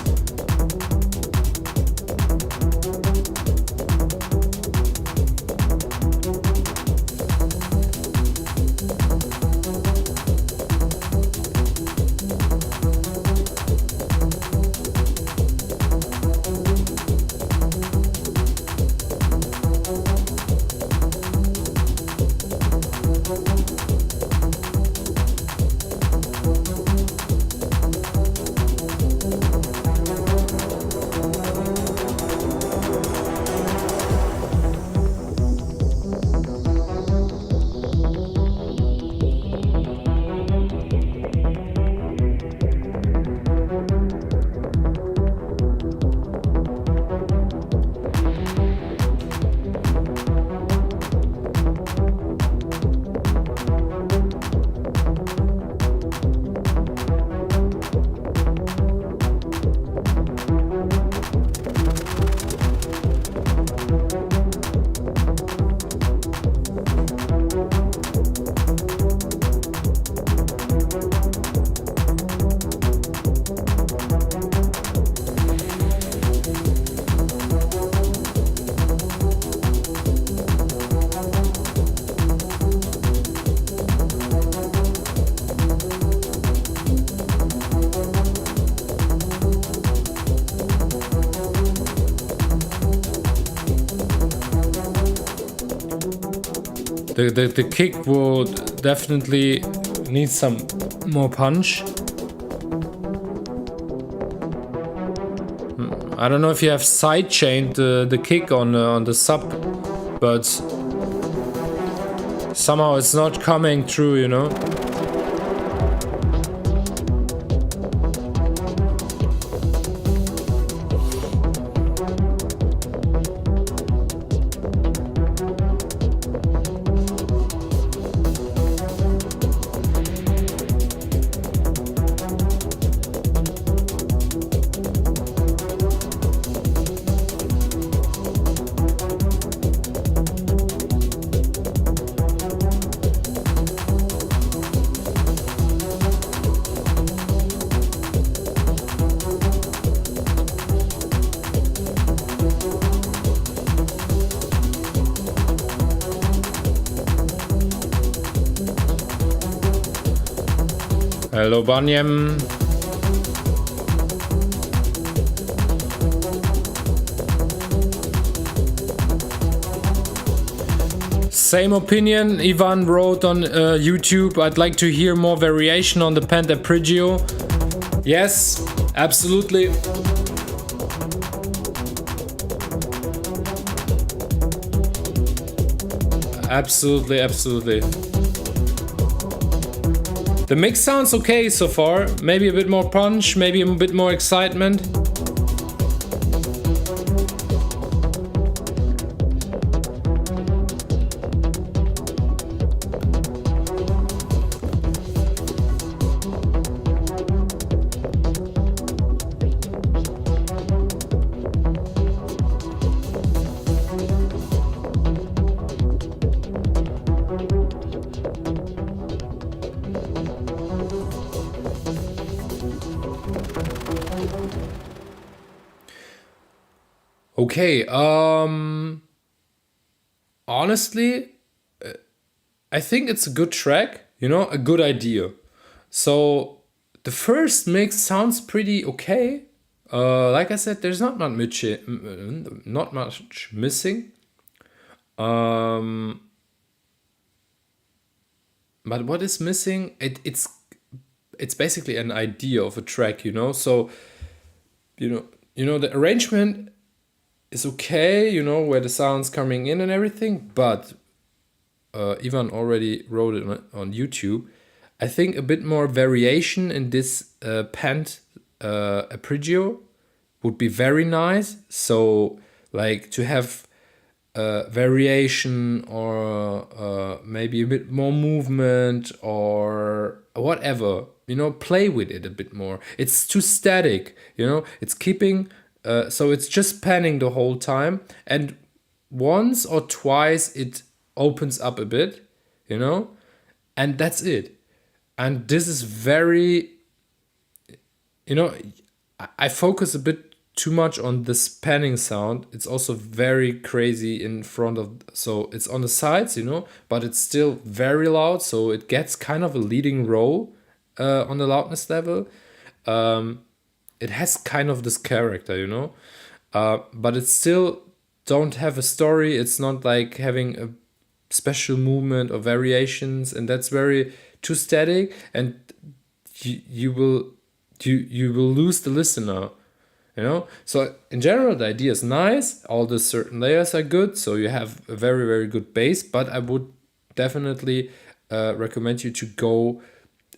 [SPEAKER 1] The kick would definitely need some more punch. I don't know if you have sidechained the kick on the sub, but somehow it's not coming through, you know. Hello, Banyam. Same opinion, Ivan wrote on YouTube. I'd like to hear more variation on the Pentaprigio. Yes, absolutely. Absolutely. The mix sounds okay so far. Maybe a bit more punch, maybe a bit more excitement. Okay, honestly, I think it's a good track, you know, a good idea. So the first mix sounds pretty okay. Like I said, there's not much missing. But what is missing? It's basically an idea of a track, you know. So you know the arrangement is okay, you know, where the sound's coming in and everything, but Ivan already wrote it on YouTube. I think a bit more variation in this pent arpeggio would be very nice. So like to have variation or maybe a bit more movement or whatever, you know, play with it a bit more. It's too static, you know, it's keeping so it's just panning the whole time, and once or twice it opens up a bit, you know, and that's it. And this is very, you know, I focus a bit too much on this panning sound. It's also very crazy in front of, so it's on the sides, you know, but it's still very loud, so it gets kind of a leading role on the loudness level. It has kind of this character, you know, but it still don't have a story. It's not like having a special movement or variations, and that's very too static, and you will lose the listener, you know. So in general, the idea is nice. All the certain layers are good, so you have a very, very good bass. But I would definitely recommend you to go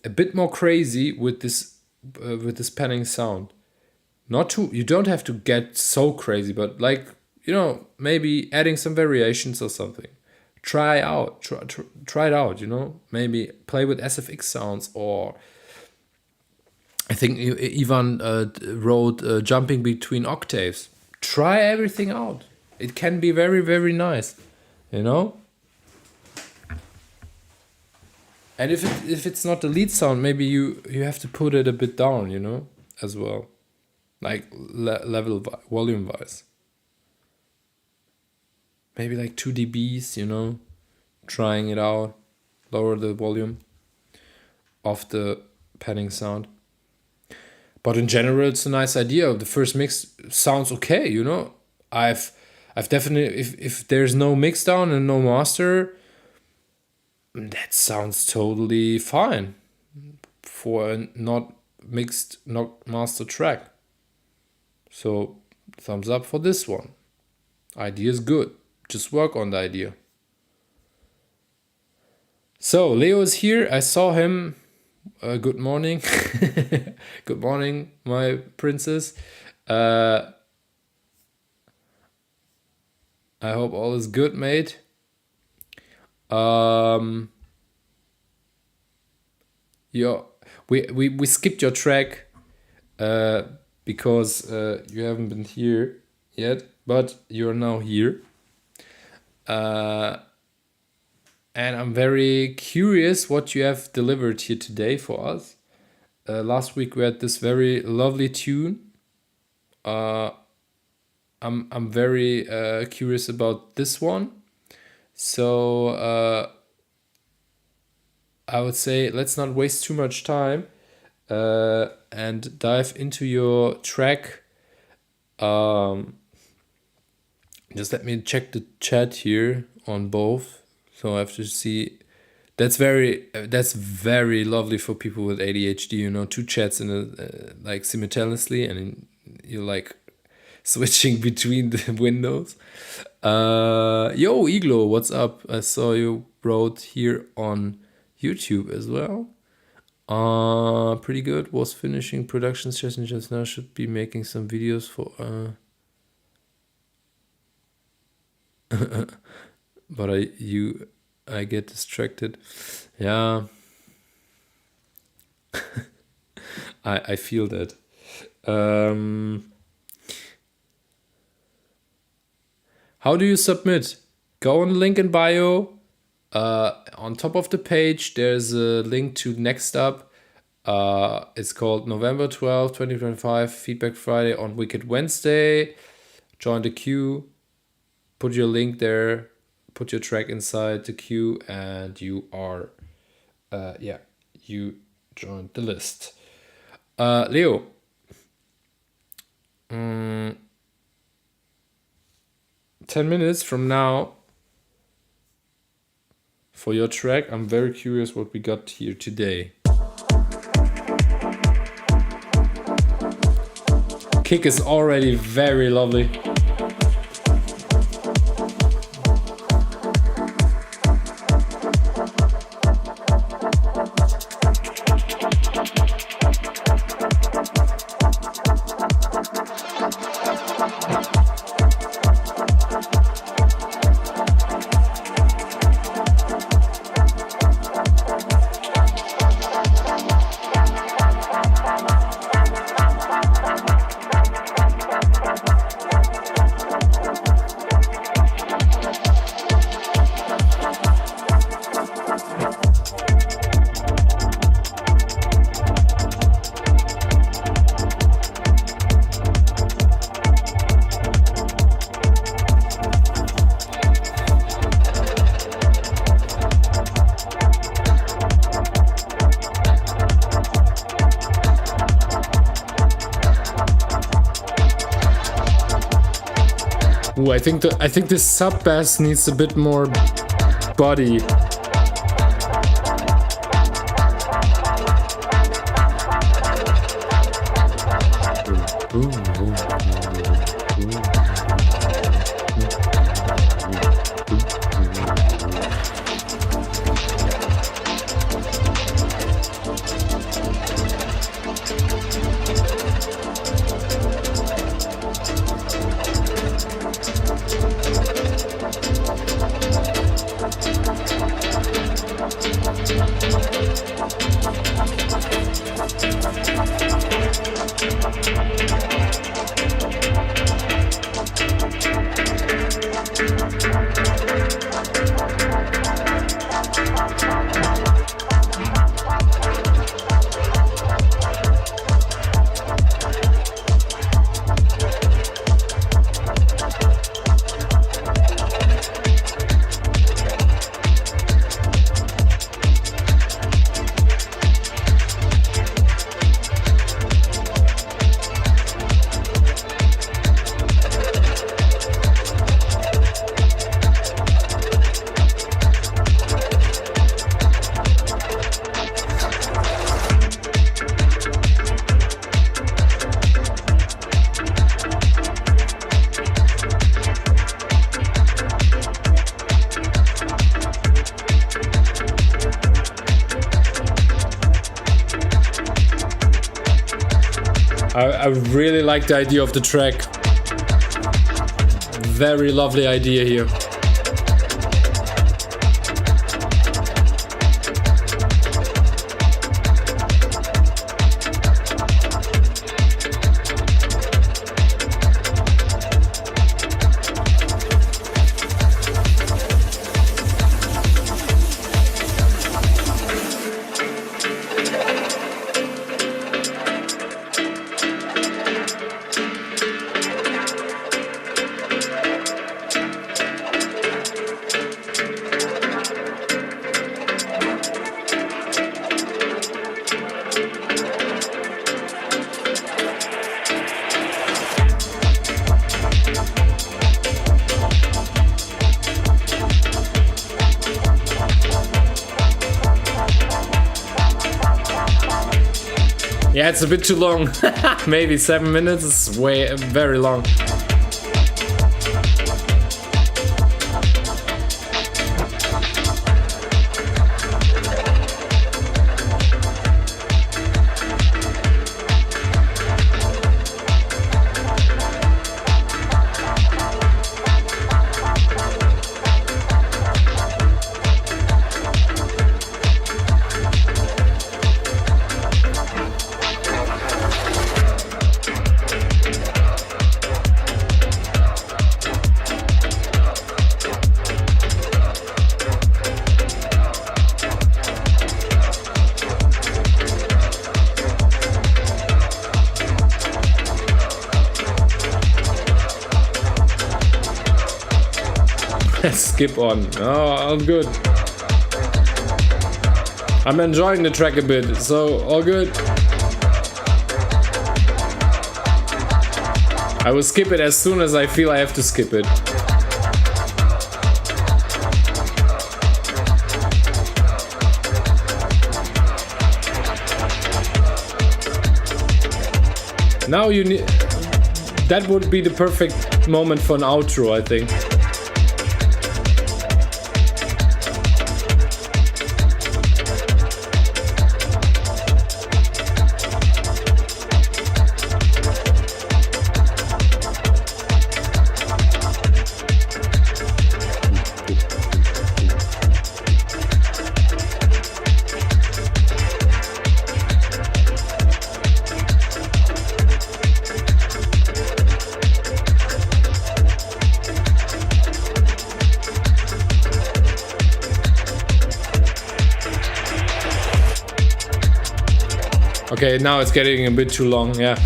[SPEAKER 1] a bit more crazy with this panning sound. Not too, you don't have to get so crazy, but like, you know, maybe adding some variations or something. Try it out, you know. Maybe play with SFX sounds, or I think Ivan wrote jumping between octaves. Try everything out. It can be very, very nice, you know. And if it's not the lead sound, maybe you have to put it a bit down, you know, as well, like volume wise. Maybe like 2 dBs, you know, trying it out, lower the volume of the panning sound. But in general, it's a nice idea. The first mix sounds okay, you know. I've definitely, if there's no mix down and no master, That sounds totally fine for a not mixed not master track. So thumbs up for this one. Idea is good. Just work on the idea. So Leo is here. I saw him. Good morning. Good morning, my princess. I hope all is good, mate. We skipped your track because you haven't been here yet, but you're now here. And I'm very curious what you have delivered here today for us. Last week we had this very lovely tune. I'm very curious about this one. So I would say let's not waste too much time and dive into your track. Just let me check the chat here on both. So I have to see. That's very lovely for people with ADHD. You know, two chats in like simultaneously, and you're like switching between the windows. Yo, Iglo, what's up? I saw you wrote here on YouTube as well. Pretty good. Was finishing production session just now. Should be making some videos for. But I get distracted. Yeah. I feel that. How do you submit? Go on the link in bio. On top of the page, there's a link to Next Up. It's called November 12, 2025, Feedback Friday on Wicked Wednesday. Join the queue. Put your link there. Put your track inside the queue, and you are, you joined the list. Leo. 10 minutes from now for your track. I'm very curious what we got here today. Kick is already very lovely. Ooh, I think this sub bass needs a bit more body. I really like the idea of the track. Very lovely idea here. Yeah, it's a bit too long. Maybe 7 minutes is very long. Skip on. Oh, all good. I'm enjoying the track a bit, so all good. I will skip it as soon as I feel I have to skip it. Now you need. That would be the perfect moment for an outro, I think. Okay, now it's getting a bit too long, yeah.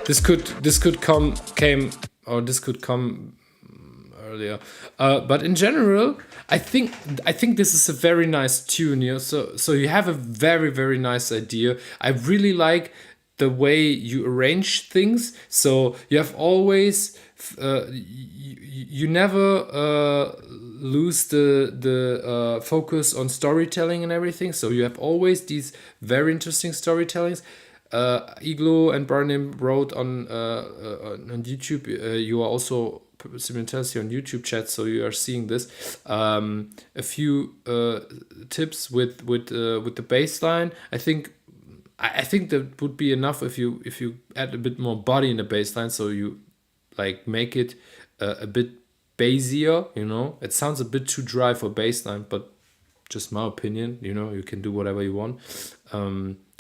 [SPEAKER 1] This could come earlier, but in general, I think this is a very nice tune. Yeah? So you have a very nice idea. I really like the way you arrange things. So you have always you never lose the focus on storytelling and everything. So you have always these very interesting storytellings. Igloo and Barnum wrote on YouTube. You are also simultaneously on YouTube chat, so you are seeing this. A few tips with the bass line. I think that would be enough if you add a bit more body in the bass line, so you like make it a bit bassier. You know, it sounds a bit too dry for bass line, but just my opinion. You know, you can do whatever you want.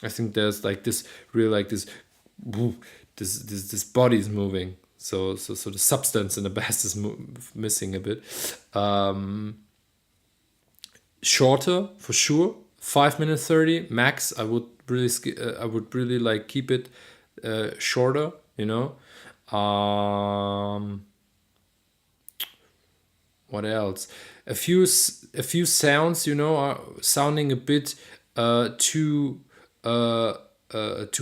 [SPEAKER 1] I think there's like this real like this body is moving. So the substance in the bass is missing a bit. Shorter for sure. 5 minutes 30 max. I would really like keep it shorter. You know. What else? A few sounds. You know, are sounding a bit too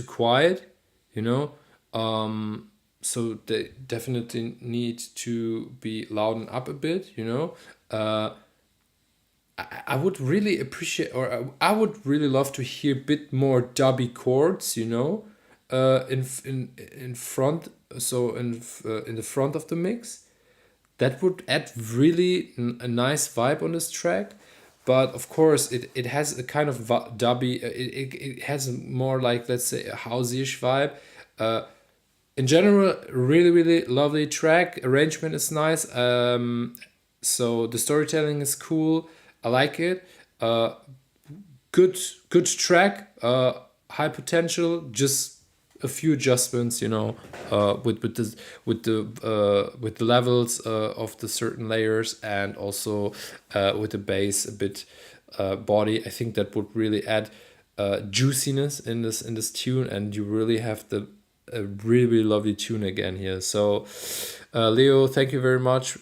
[SPEAKER 1] quiet. You know. So they definitely need to be loudened up a bit, you know. I would really appreciate, or I would really love to hear a bit more dubby chords, you know, in front. So in the front of the mix, that would add really a nice vibe on this track. but of course it has a kind of dubby. It has more like, let's say, a housey-ish vibe. In general, really lovely track. Arrangement is nice. So the storytelling is cool. I like it. Good track. High potential. Just a few adjustments, with the levels of the certain layers, and also with the bass a bit body. I think that would really add juiciness in this tune, and you really have a really lovely tune again here. So Leo, thank you very much.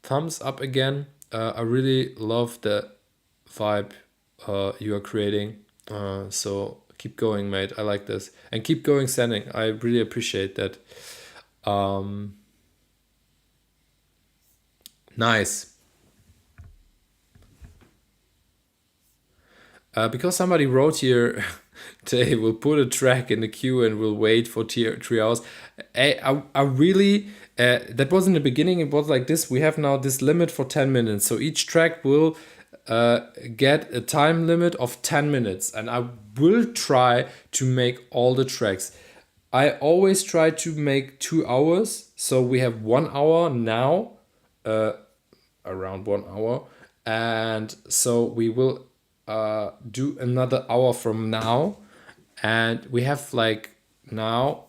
[SPEAKER 1] Thumbs up again. I really love the vibe you are creating. So keep going, mate. I like this, and keep going, sending. I really appreciate that. Nice. Because somebody wrote here, they will put a track in the queue and will wait for 3 hours. I really, that was in the beginning. It was like this. We have now this limit for 10 minutes. So each track will get a time limit of 10 minutes, and I will try to make all the tracks. I always try to make 2 hours, so we have 1 hour now, around 1 hour, and so we will do another hour from now, and we have like now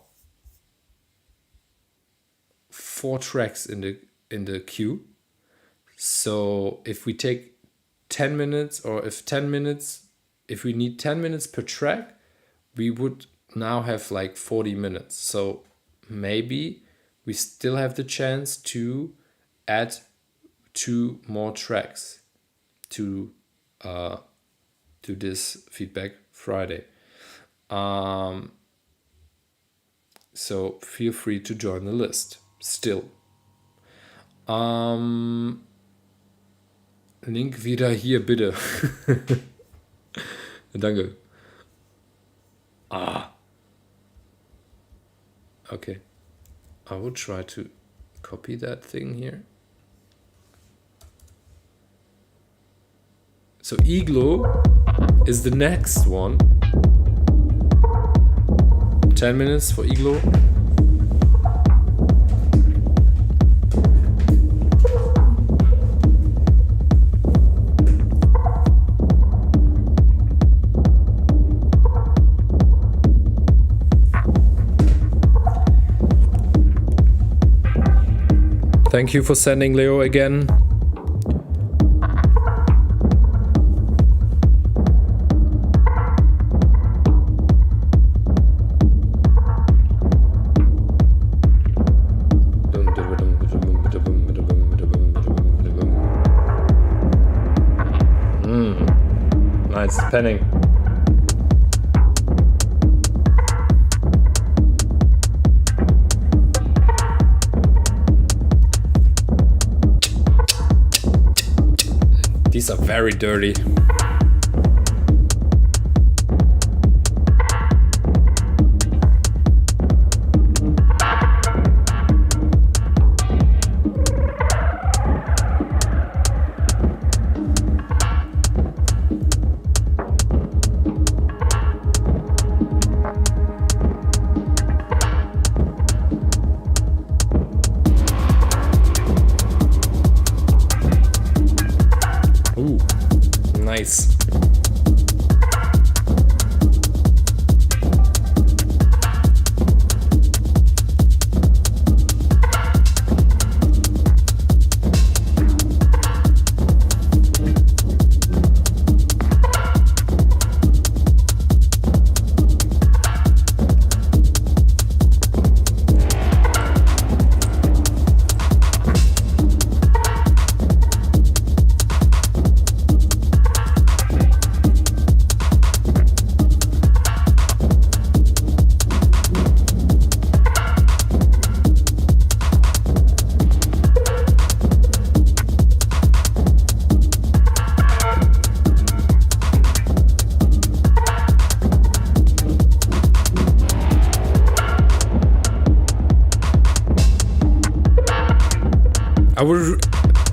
[SPEAKER 1] 4 tracks in the queue. So if we take 10 minutes, or if we need 10 minutes per track, we would now have like 40 minutes. So maybe we still have the chance to add 2 more tracks to this Feedback Friday. So feel free to join the list still. Link wieder hier, bitte. Danke. Okay. I will try to copy that thing here. So Igloo is the next one. 10 minutes for Igloo. Thank you for sending, Leo, again. Nice, penning. These are very dirty. Nice.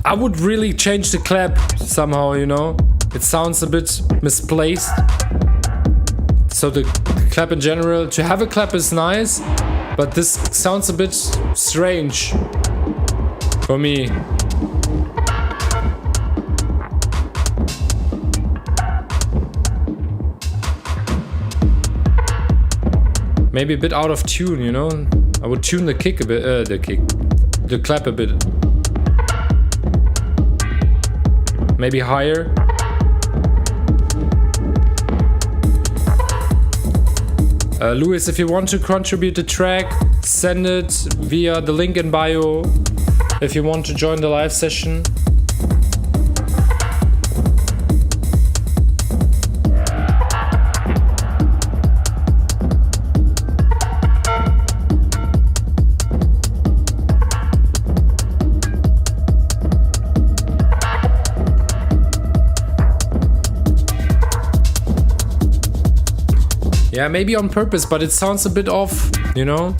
[SPEAKER 1] I I would really change the clap somehow, you know? It sounds a bit misplaced. So the clap in general, to have a clap is nice, but this sounds a bit strange for me. Maybe a bit out of tune, you know? I would tune the kick a bit, the clap a bit. Maybe higher. Louis, if you want to contribute the track, send it via the link in bio. If you want to join the live session. Yeah, maybe on purpose, but it sounds a bit off, you know?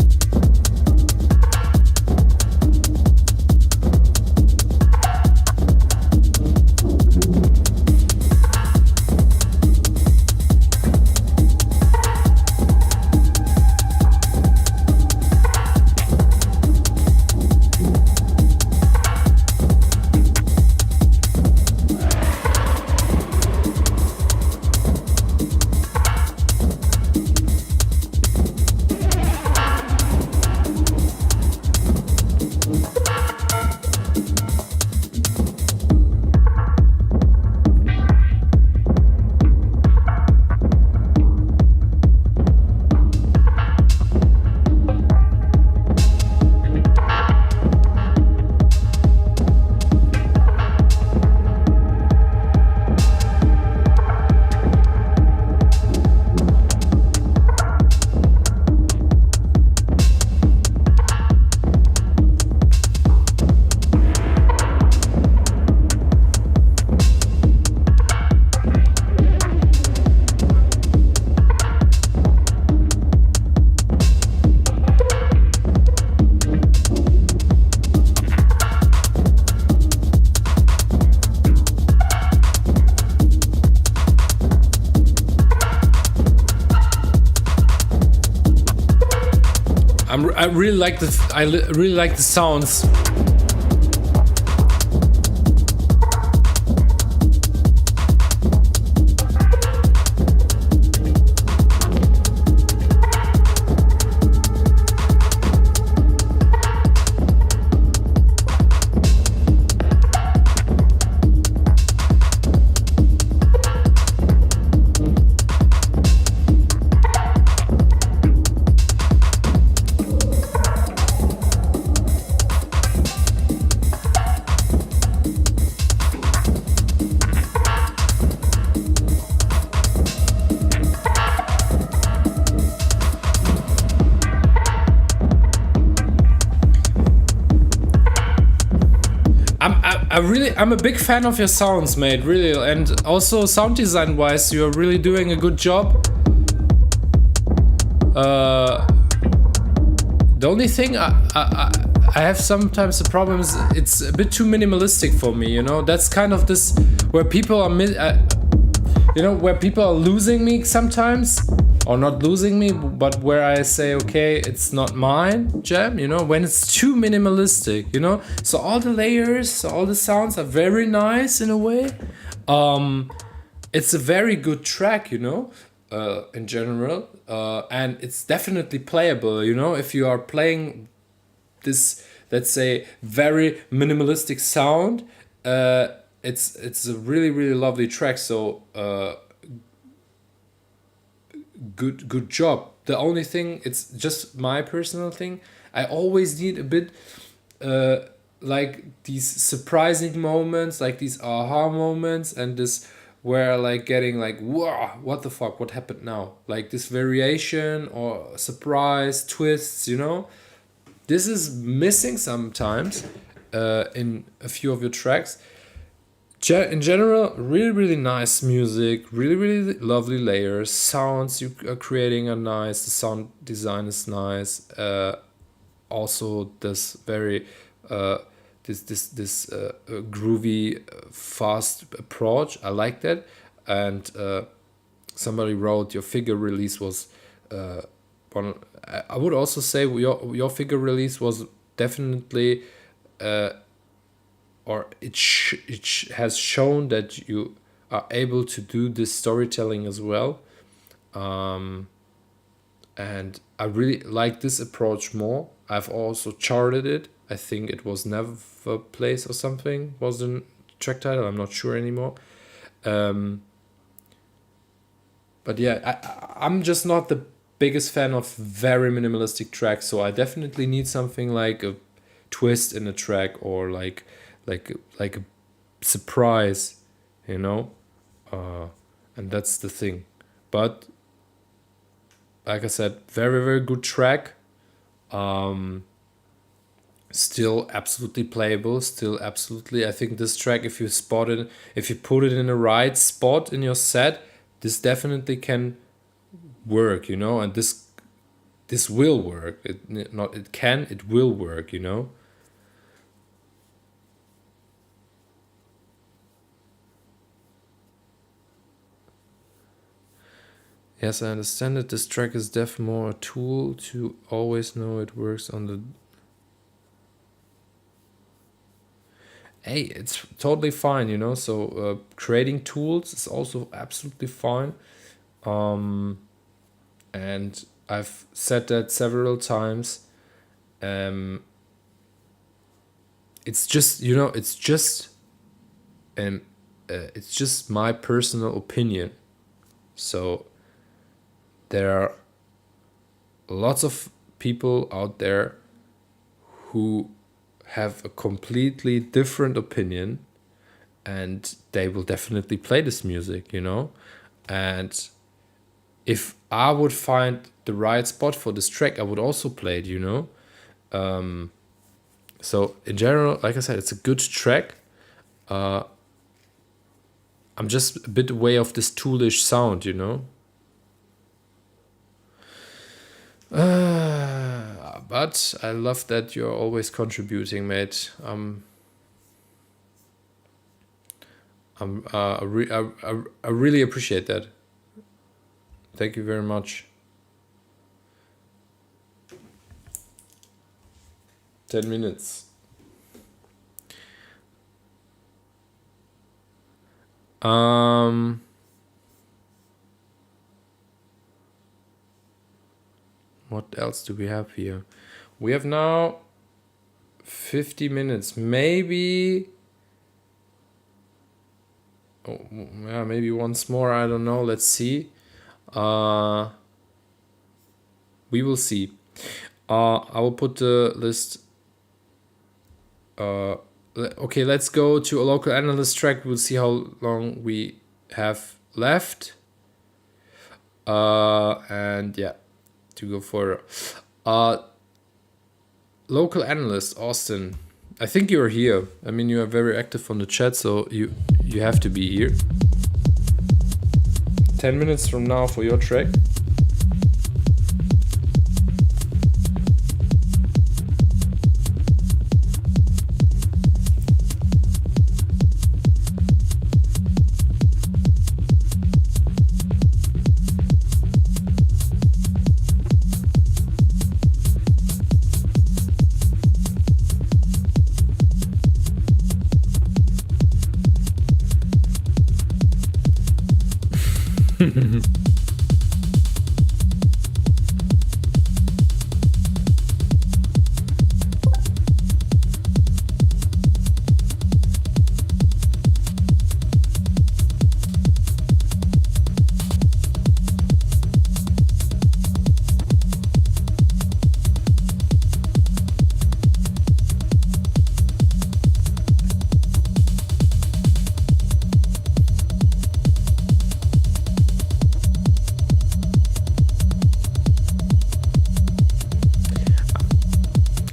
[SPEAKER 1] I really like the sounds. I'm a big fan of your sounds, mate, really, and also sound design wise, you're really doing a good job. The only thing I have sometimes the problem is it's a bit too minimalistic for me, you know. That's kind of this where people are, where people are losing me sometimes, or not losing me, but where I say, okay, it's not mine jam, you know, when it's too minimalistic, you know. So all the layers, all the sounds are very nice in a way. It's a very good track, you know, in general, and it's definitely playable, you know, if you are playing this, let's say, very minimalistic sound. It's a really, really lovely track. So good job. The only thing, it's just my personal thing, I always need a bit like these surprising moments, like these aha moments, and this where like getting like, wow, what the fuck, what happened now, like this variation or surprise twists, you know. This is missing sometimes in a few of your tracks. In general, really, really nice music, really, really lovely layers, sounds you are creating are nice, the sound design is nice. Also, this very groovy, fast approach. I like that. And somebody wrote your figure release was one. I would also say your figure release was definitely, or it has shown that you are able to do this storytelling as well. And I really like this approach more. I've also charted it. I think it was Never Place or something was the track title. I'm not sure anymore. But yeah, I'm just not the biggest fan of very minimalistic tracks, so I definitely need something like a twist in a track, or like a surprise, you know. And that's the thing. But like I said, very very good track. Still absolutely playable. Still absolutely. I think this track, if you put it in the right spot in your set, this definitely can work, you know. And this will work. It will work, you know. Yes, I understand it. This track is definitely more a tool to always know it works on the. Hey, it's totally fine, you know. So creating tools is also absolutely fine. And I've said that several times. It's just, you know, it's just my personal opinion. So there are lots of people out there who have a completely different opinion, and they will definitely play this music, you know. And if I would find the right spot for this track, I would also play it, you know. So in general, like I said, it's a good track. I'm just a bit away of this toolish sound, you know. But I love that you're always contributing, mate. I really appreciate that. Thank you very much. 10 minutes. What else do we have here? We have now 50 minutes. Maybe. Oh, yeah, maybe once more. I don't know. Let's see. We will see. I will put the list. Okay, let's go to a local analyst track. We'll see how long we have left. And yeah, to go further. Local analyst, Austin. I think you're here. I mean, you are very active on the chat, so you have to be here. 10 minutes from now for your track.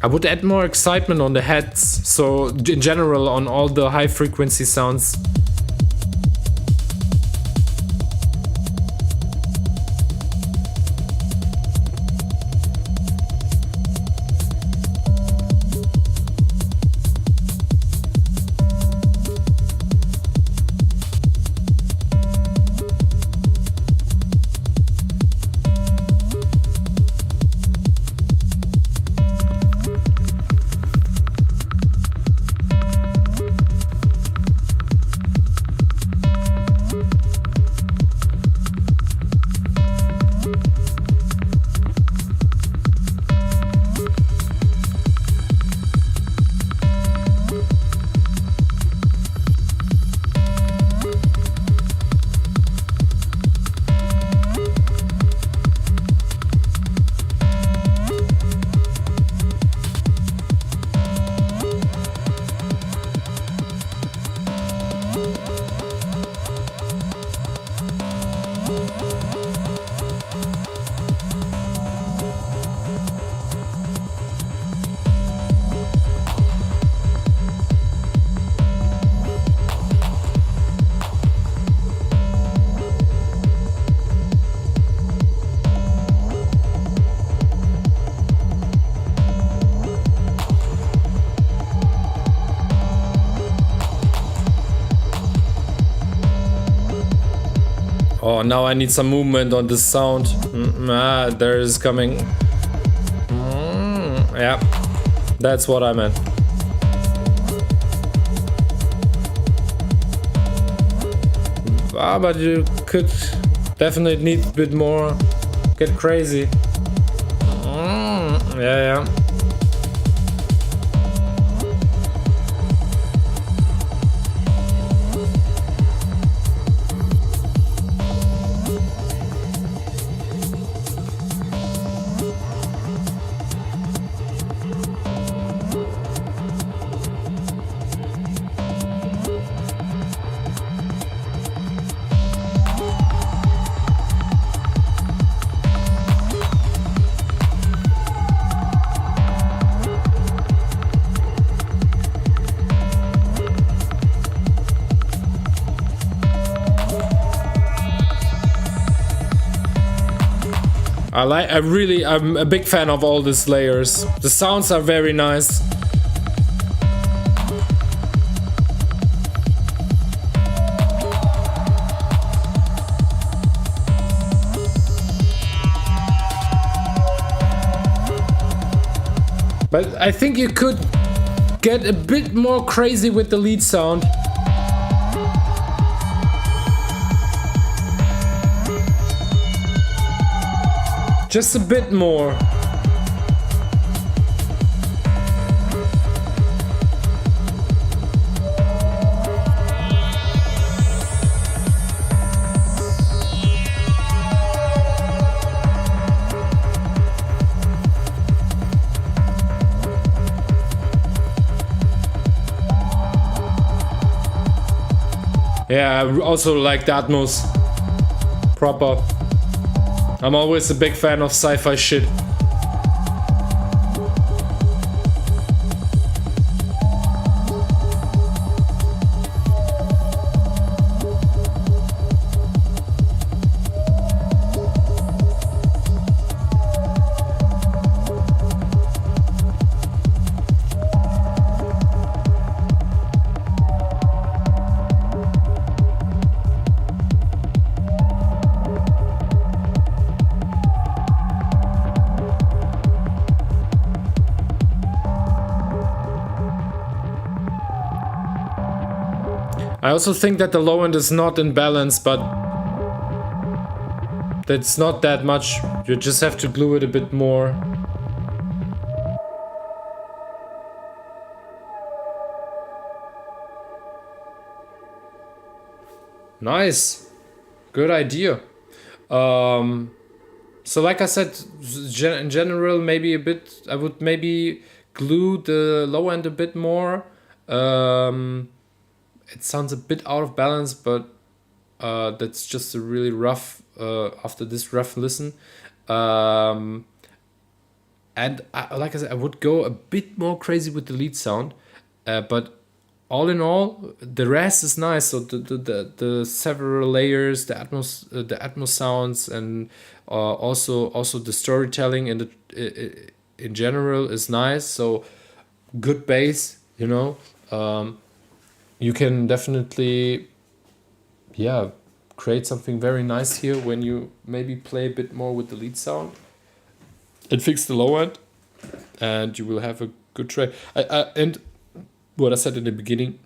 [SPEAKER 1] I would add more excitement on the heads, so in general on all the high frequency sounds. Oh, now I need some movement on this sound. There is coming. Yeah, that's what I meant. But you could definitely need a bit more. Get crazy. Yeah. I'm a big fan of all these layers. The sounds are very nice. But I think you could get a bit more crazy with the lead sound. Just a bit more. Yeah, I also like the Atmos. Proper. I'm always a big fan of sci-fi shit. I also think that the low end is not in balance, but that's not that much. You just have to glue it a bit more. Nice. Good idea. So like I said, in general, maybe a bit, I would maybe glue the low end a bit more. It sounds a bit out of balance, but that's just a really rough, after this rough listen. And like I said, I would go a bit more crazy with the lead sound, but all in all, the rest is nice. So the several layers, the Atmos sounds, and also the storytelling and in general is nice. So good bass, you know. You can definitely, create something very nice here when you maybe play a bit more with the lead sound and fix the low end, and you will have a good track. And what I said in the beginning.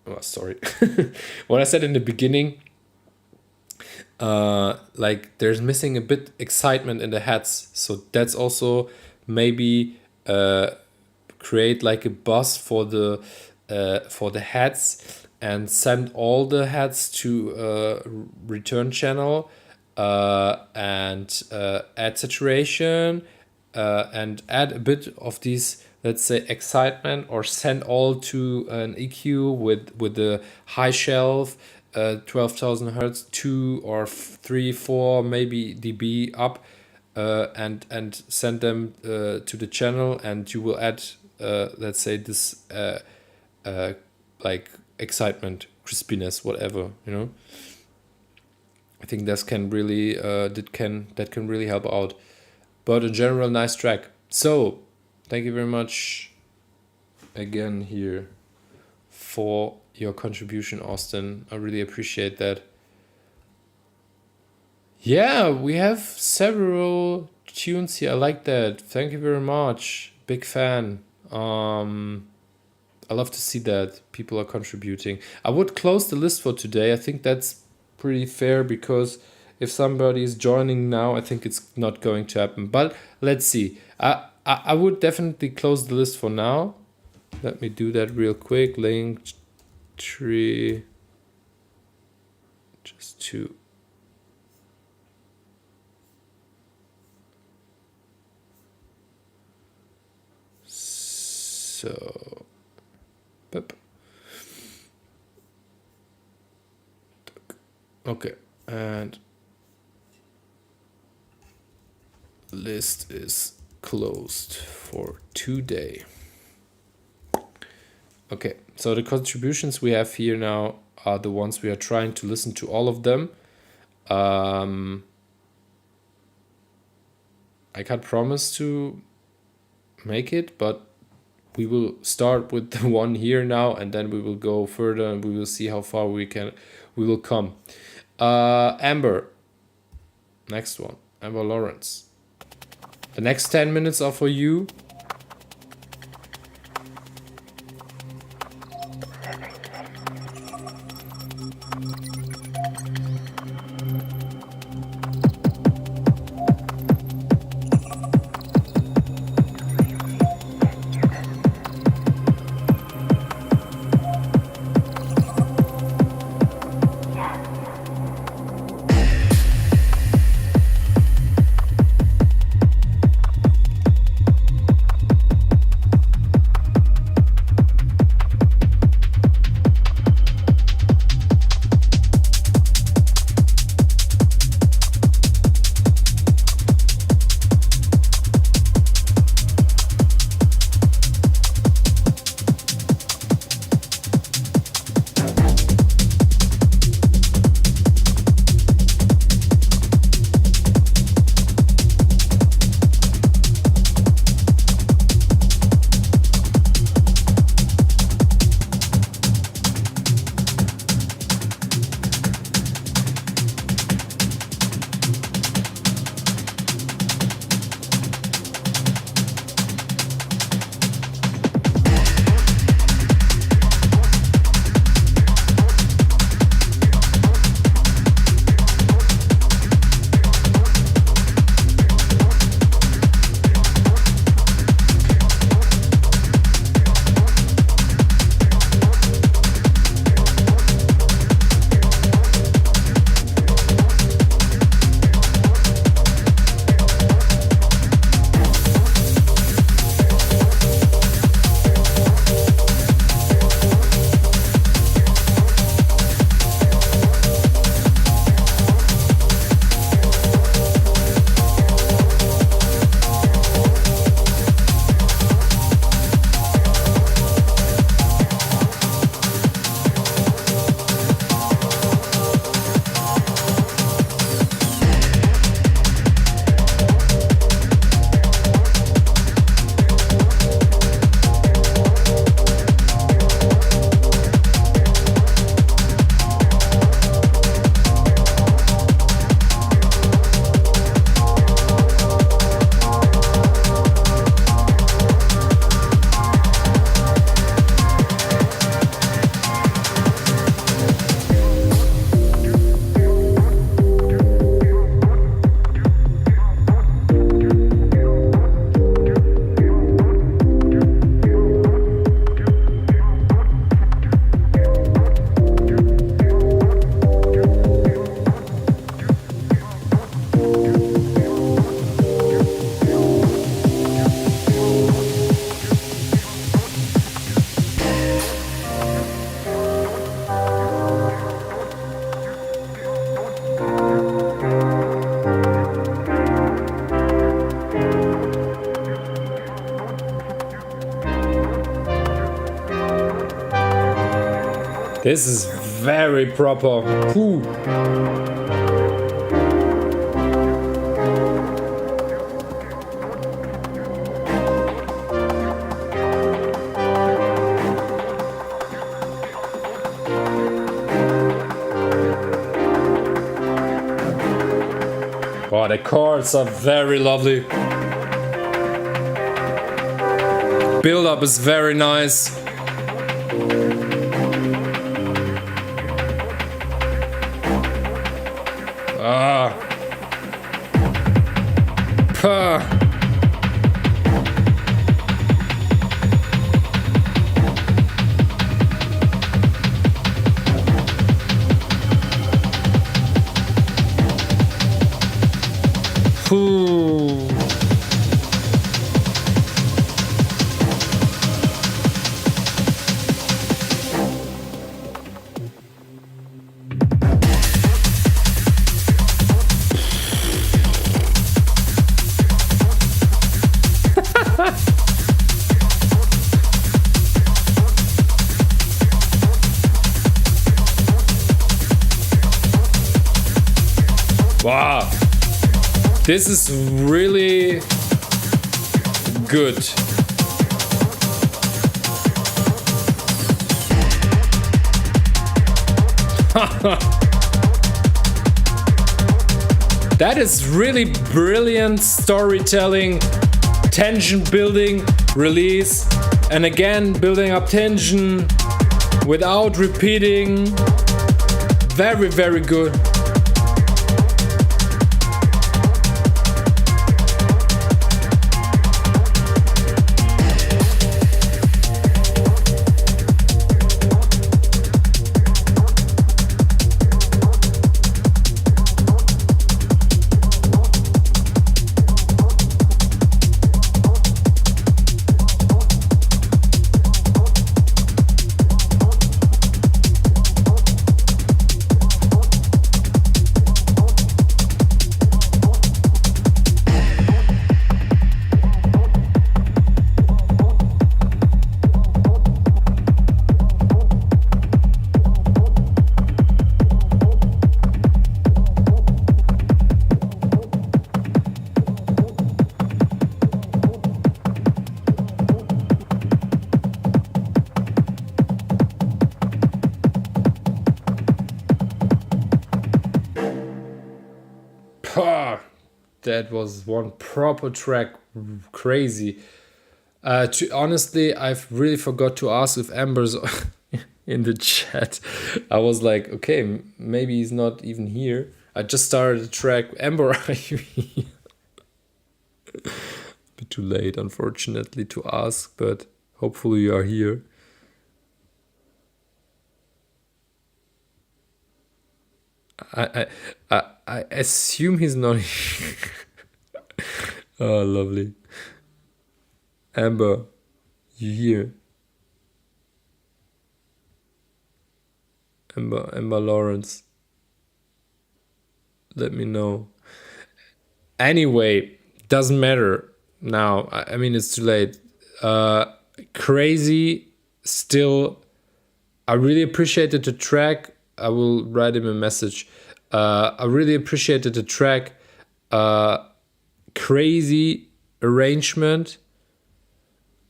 [SPEAKER 1] Oh, sorry. What I said in the beginning, like there's missing a bit excitement in the heads, so that's also maybe create like a bus for the heads and send all the heads to return channel and add saturation and add a bit of these, let's say, excitement, or send all to an EQ with the high shelf, 12,000 hertz, 2 or 3 4 maybe dB up, and send them to the channel, and you will add let's say this like excitement, crispiness, whatever, you know. I think that can really that can really help out. But in general, nice track. So thank you very much again here for your contribution, Austin. I really appreciate that. Yeah, we have several tunes here. I like that. Thank you very much. Big fan. I love to see that people are contributing. I would close the list for today. I think that's pretty fair because if somebody is joining now, I think it's not going to happen. But let's see. I would definitely close the list for now. Let me do that real quick. Link tree. Just to. So. Boop. Okay, and list is closed for today. Okay, so the contributions we have here now are the ones we are trying to listen to all of them. I can't promise to make it, but we will start with the one here now, and then we will go further and we will see how far we will come. Amber, next one, Amber Lawrence. The next 10 minutes are for you. This is very proper. Ooh. Oh, the chords are very lovely. Build up is very nice. Puh. Ooh. Wow. This is really good. That is really brilliant storytelling, tension building, release, and again building up tension without repeating. Very, very good. That was one proper track, crazy. Honestly, I've really forgot to ask if Amber's in the chat. I was like, okay, maybe he's not even here. I just started the track. Amber, are you here? A bit too late, unfortunately, to ask, but hopefully you are here. I assume he's not here. Oh, lovely. Amber, you here? Amber Lawrence. Let me know. Anyway, doesn't matter now. I mean, it's too late. Crazy. Still, I really appreciated the track. I will write him a message. I really appreciated the track. Crazy arrangement.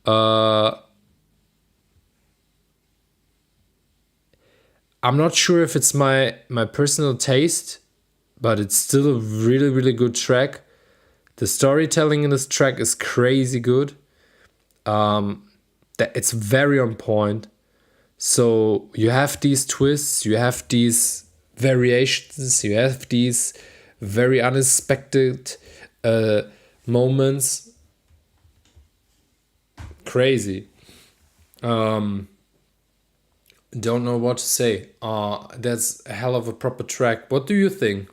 [SPEAKER 1] I'm not sure if it's my personal taste, but it's still a really, really good track. The storytelling in this track is crazy good. That it's very on point. So you have these twists, you have these variations, you have these very unexpected moments. Crazy. Don't know what to say. That's a hell of a proper track. What do you think?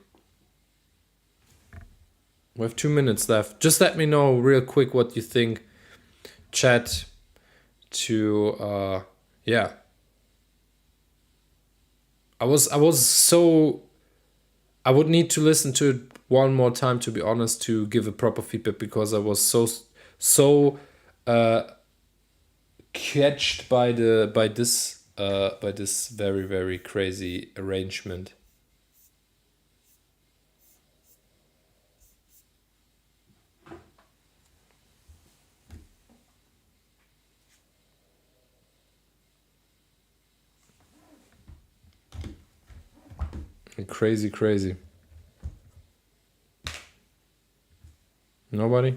[SPEAKER 1] We have 2 minutes left. Just let me know real quick what you think. Chat to yeah. I would need to listen to it one more time, to be honest, to give a proper feedback, because I was so catched by this very, very crazy arrangement. Crazy. Nobody?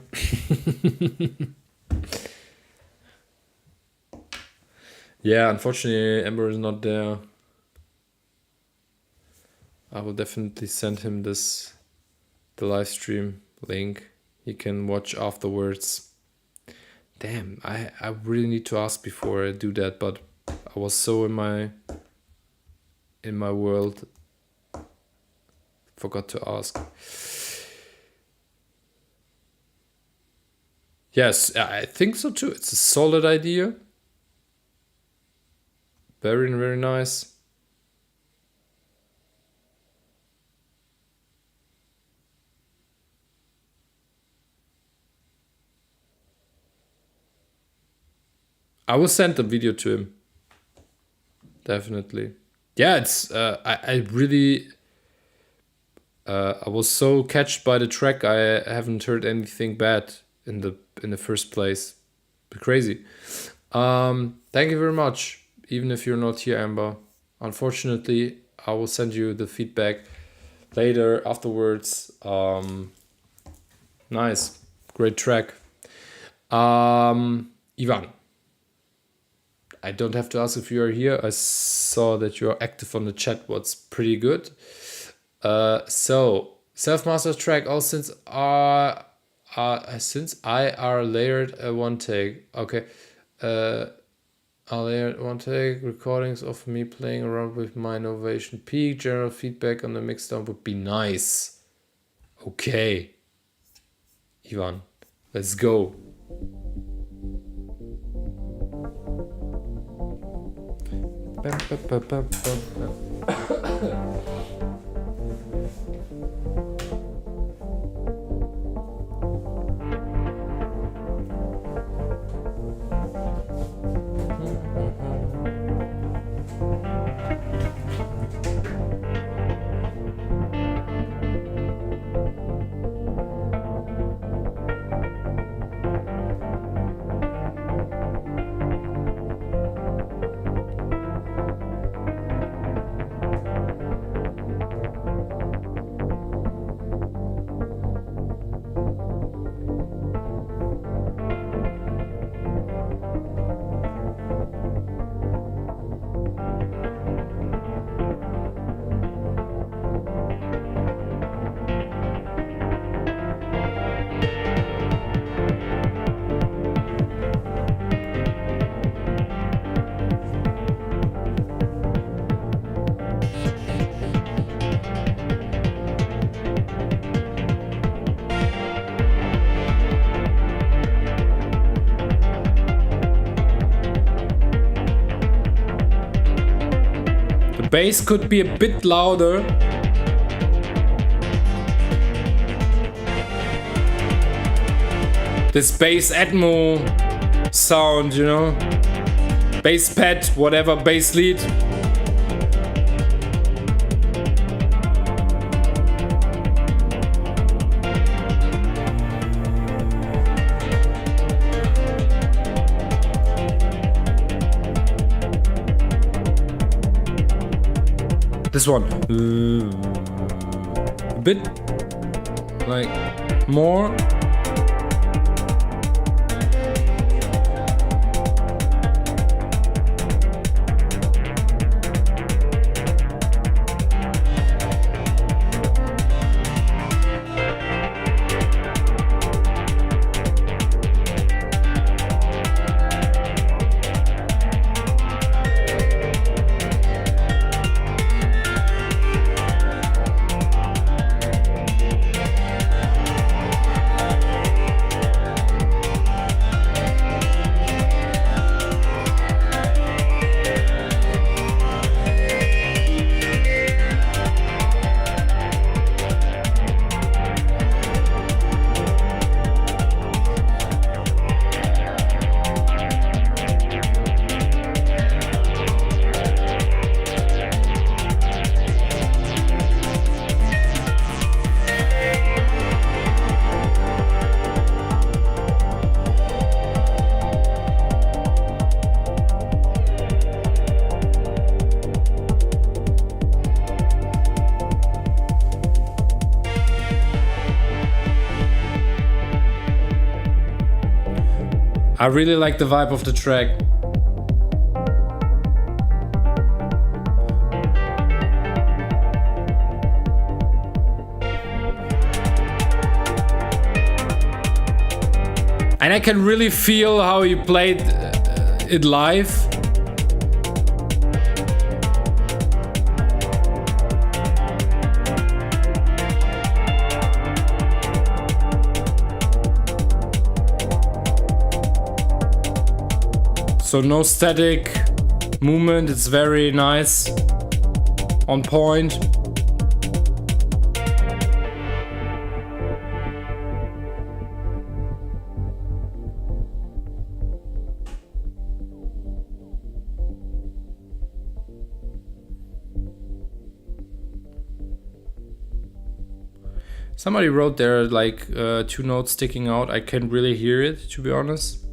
[SPEAKER 1] Yeah, unfortunately, Ember is not there. I will definitely send him the live stream link. He can watch afterwards. Damn, I really need to ask before I do that, but I was so in my world, forgot to ask. Yes, I think so too. It's a solid idea. Very, very nice. I will send the video to him. Definitely. Yeah, it's I really I was so catched by the track. I haven't heard anything bad in the first place. Crazy. Thank you very much. Even if you're not here, Amber. Unfortunately, I will send you the feedback later afterwards. Nice. Great track. Ivan. I don't have to ask if you are here. I saw that you are active on the chat. What's pretty good. So self-master track. All since I are layered one take. Okay. I layered one take. Recordings of me playing around with my Novation Peak. General feedback on the mixdown would be nice. Okay. Ivan, let's go. Bass could be a bit louder. This bass Atmo sound, you know? Bass pad, whatever, bass lead. This one. A bit like more. I really like the vibe of the track. And I can really feel how he played it live. So no static movement, it's very nice, on point. Somebody wrote there like 2 notes sticking out. I can't really hear it, to be honest.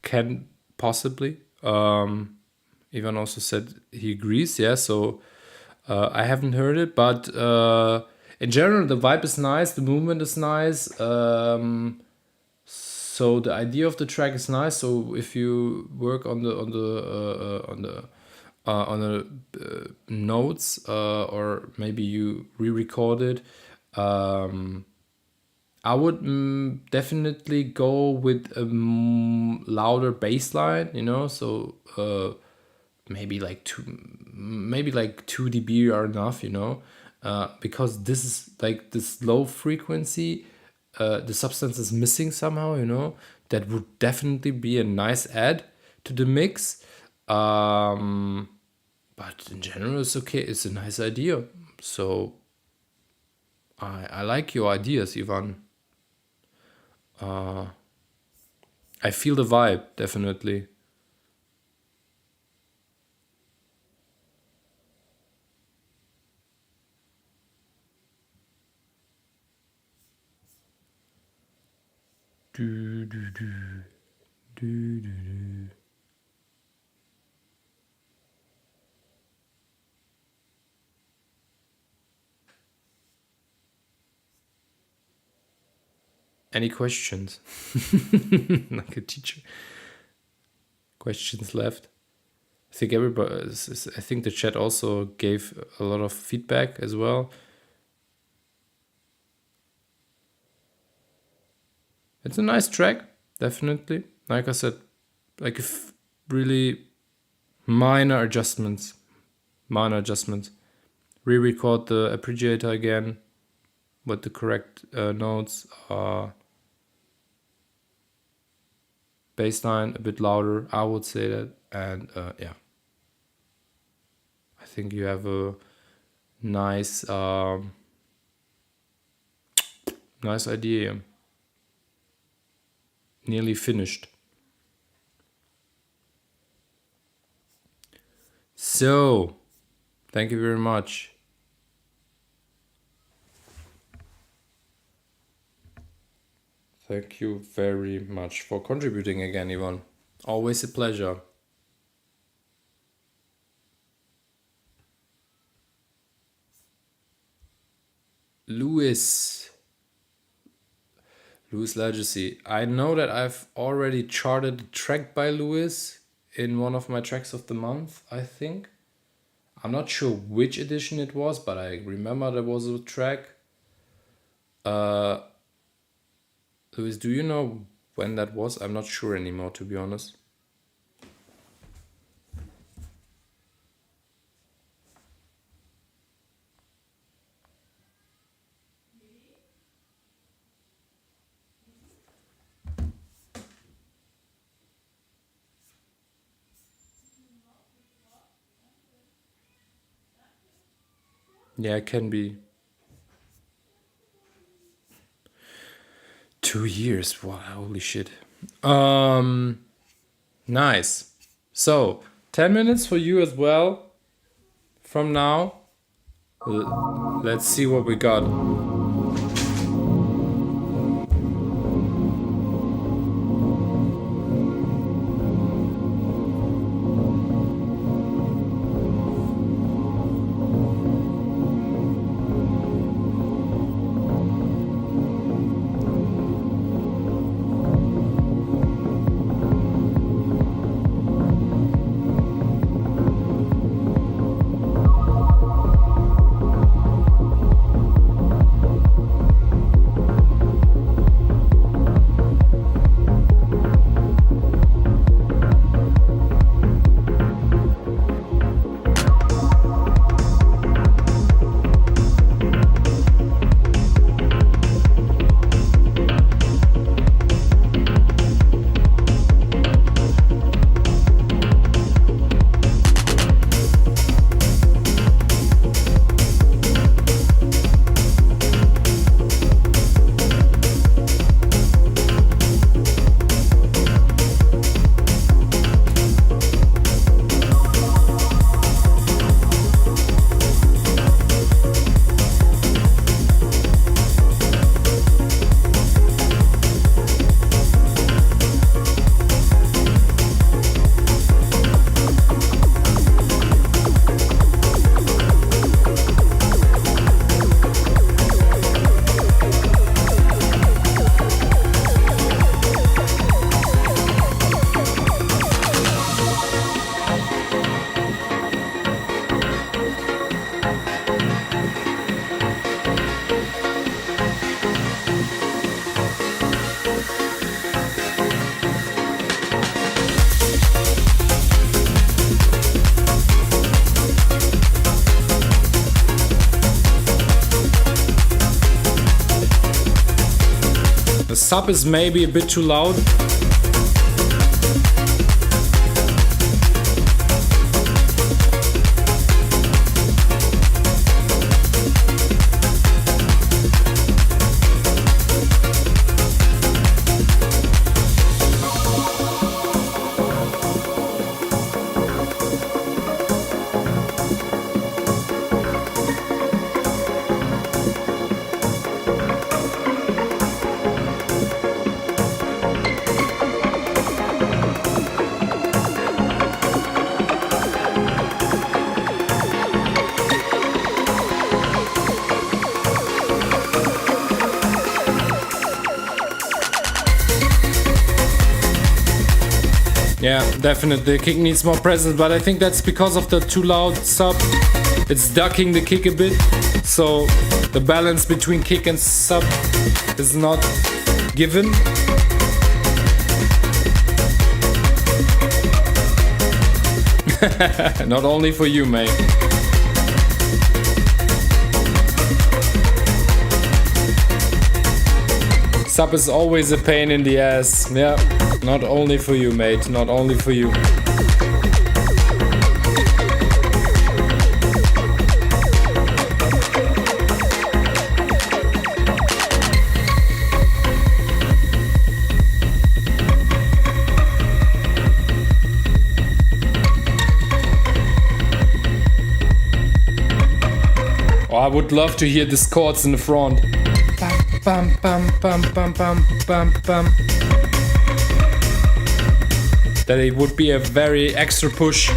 [SPEAKER 1] Can possibly. Ivan also said he agrees. Yeah, so I haven't heard it, but in general the vibe is nice, the movement is nice. So the idea of the track is nice. So if you work on the notes or maybe you re-record it, I would definitely go with a louder bass line, you know. So maybe like 2 dB are enough, you know, because this is like this low frequency. The substance is missing somehow, you know. That would definitely be a nice add to the mix. But in general, it's okay. It's a nice idea. So I like your ideas, Ivan. I feel the vibe, definitely. Do, do, do. Do, do, do. Any questions? Like a teacher. Questions left? I think everybody. I think the chat also gave a lot of feedback as well. It's a nice track, definitely. Like I said, like if really minor adjustments. Re-record the appreciator again with the correct notes. Bass line a bit louder, I would say that. And yeah, I think you have a nice nice idea. Nearly finished. So, thank you very much. Thank you very much for contributing again, Ivan. Always a pleasure. Louis Legacy. I know that I've already charted a track by Louis in one of my tracks of the month, I think. I'm not sure which edition it was, but I remember there was a track. Louis, do you know when that was? I'm not sure anymore, to be honest. Yeah, it can be. 2 years. Wow, holy shit. Nice. So, 10 minutes for you as well. From now, let's see what we got. sub is maybe a bit too loud. Yeah, definitely. The kick needs more presence, but I think that's because of the too loud sub. It's ducking the kick a bit, so the balance between kick and sub is not given. Not only for you, mate. Sub is always a pain in the ass. Yeah, not only for you, mate. Not only for you. Oh, I would love to hear the chords in the front. Bum, bum, bum, bum, bum, bum, bum. That it would be a very extra push.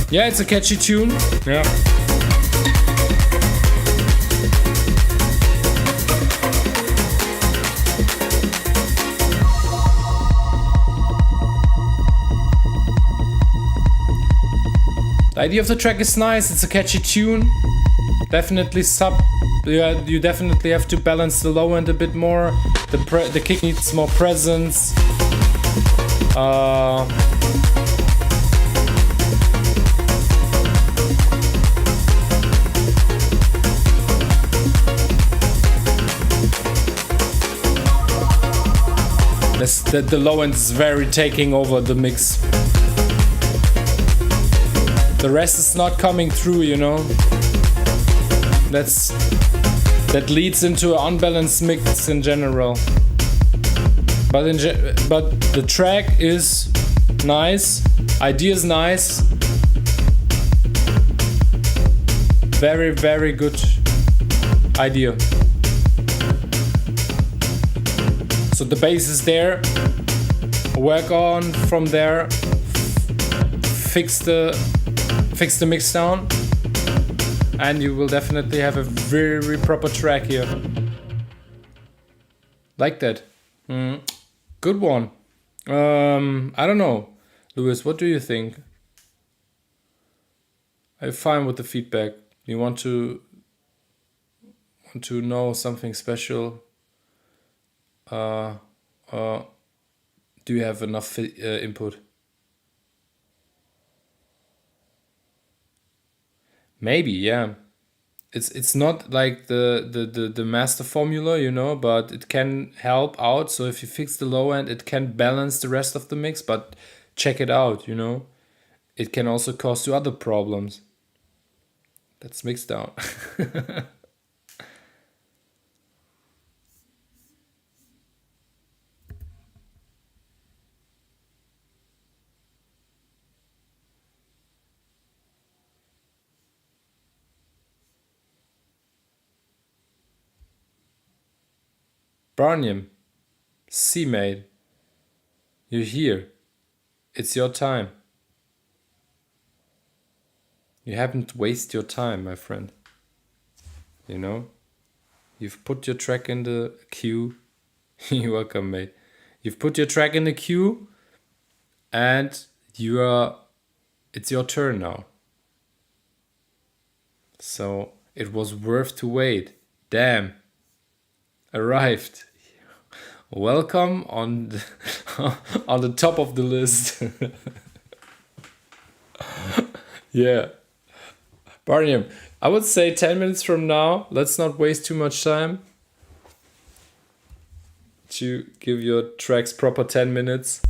[SPEAKER 1] Yeah, it's a catchy tune. Yeah. The idea of the track is nice. It's a catchy tune. Definitely sub. Yeah, you definitely have to balance the low end a bit more. The kick needs more presence. The low end is very taking over the mix. The rest is not coming through, you know. That leads into an unbalanced mix in general. But the track is nice. Idea is nice. Very, very good idea. So the bass is there, work on from there, fix the mix down, and you will definitely have a very proper track here. Like that. Good one. I don't know. Lewis, what do you think? I'm fine with the feedback. You want to know something special? Do you have enough input? Maybe, yeah. It's not like the master formula, you know, but it can help out. So if you fix the low end, it can balance the rest of the mix, but check it out, you know. It can also cause you other problems. That's mixed down. Barnium, C-Mate, you're here. It's your time. You haven't wasted your time, my friend. You know? You've put your track in the queue. You're welcome, mate. You've put your track in the queue and you are it's your turn now. So it was worth to wait. Damn. Arrived. Welcome on the, on the top of the list. Yeah. Barnium, I would say 10 minutes from now, let's not waste too much time to give your tracks proper 10 minutes.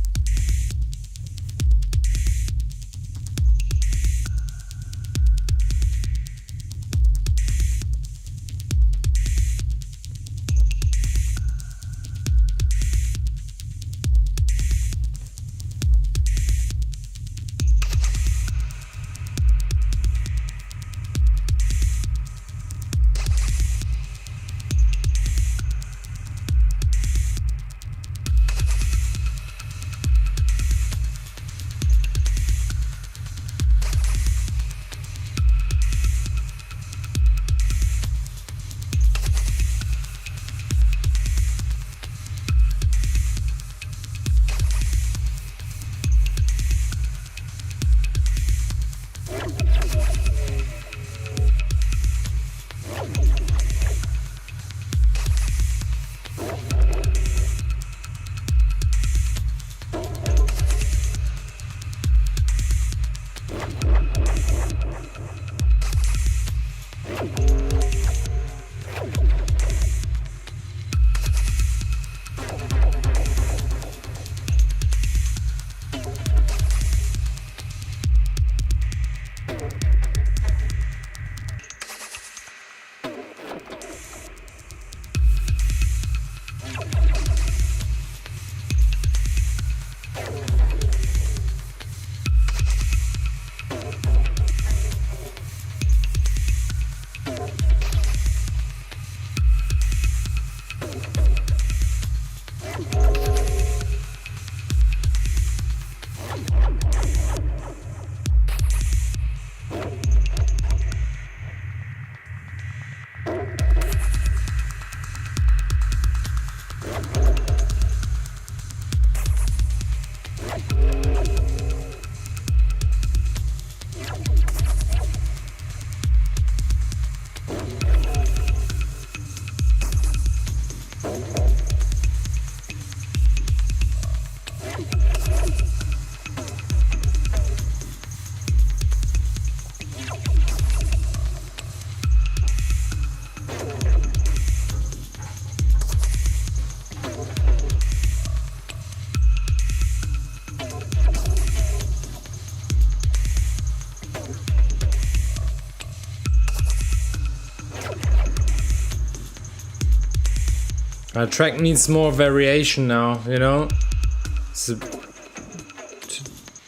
[SPEAKER 1] Track needs more variation now, you know?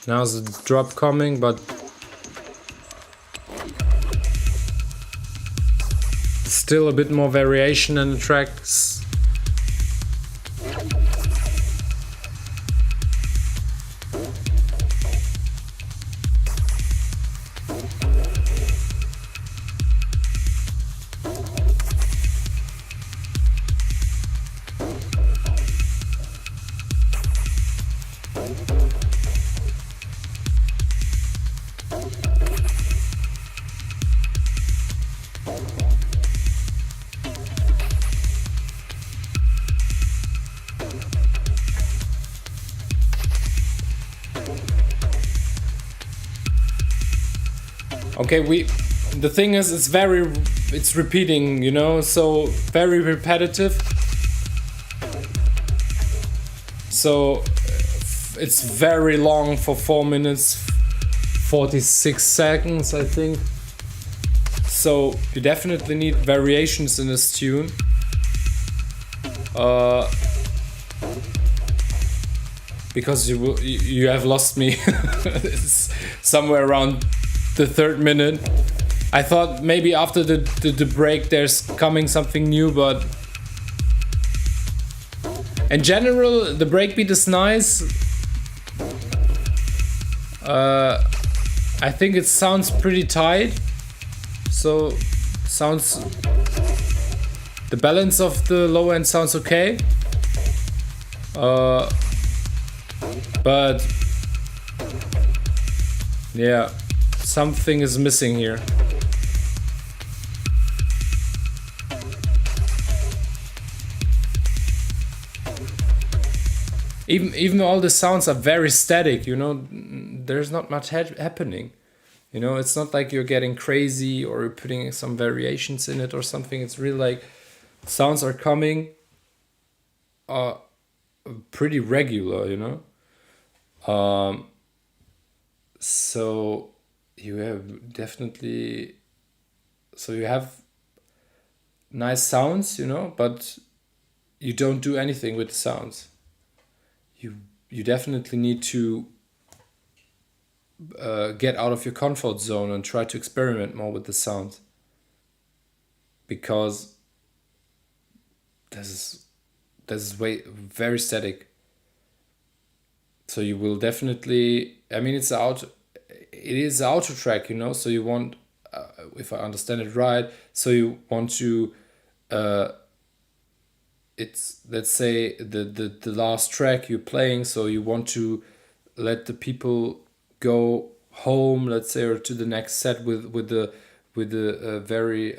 [SPEAKER 1] Now's the drop coming, but still a bit more variation in the tracks. Okay, the thing is, it's repeating, you know, so very repetitive. So it's very long for 4 minutes, 46 seconds, I think. So you definitely need variations in this tune. Because you have lost me. It's somewhere around the 3rd minute. I thought maybe after the break there's coming something new, but in general the breakbeat is nice. I think it sounds pretty tight. So the balance of the low end sounds okay. But Yeah, something is missing here. Even all the sounds are very static, you know, there's not much happening. You know, it's not like you're getting crazy or you're putting some variations in it or something. It's really like sounds are coming pretty regular, you know. So you have definitely, so you have nice sounds, you know, but you don't do anything with the sounds. You definitely need to get out of your comfort zone and try to experiment more with the sounds, because this is way very static. So you will definitely, I mean, it is an auto track, you know, so you want, if I understand it right, so you want to it's, let's say, the last track you're playing, so you want to let the people go home, let's say, or to the next set with the very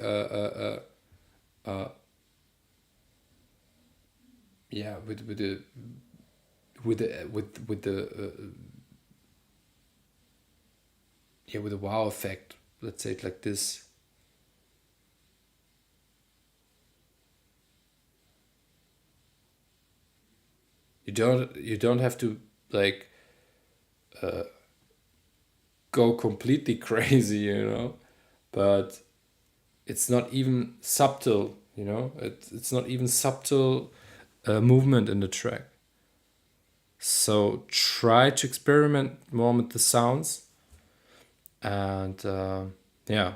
[SPEAKER 1] yeah, with the yeah, with the wow effect, let's say it like this. You don't have to like go completely crazy, you know, but it's not even subtle, you know, it's not even subtle movement in the track. So try to experiment more with the sounds, and yeah,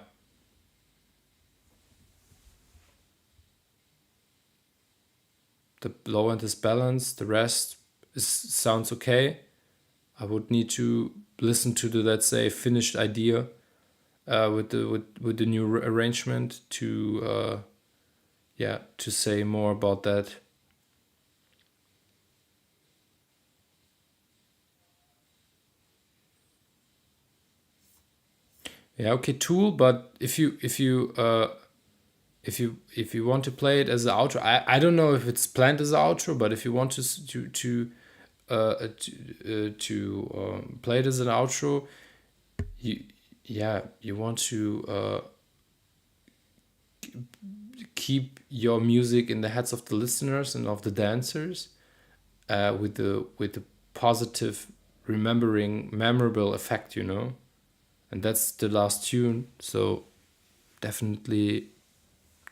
[SPEAKER 1] the low end is balanced, the rest sounds okay. I would need to listen to the, let's say, finished idea with the new arrangement to yeah, to say more about that. Yeah, okay, Tool. But if you want to play it as an outro, I don't know if it's planned as an outro, but if you want to play it as an outro, you yeah, you want to keep your music in the heads of the listeners and of the dancers, with the positive, remembering, memorable effect, you know, and that's the last tune. So definitely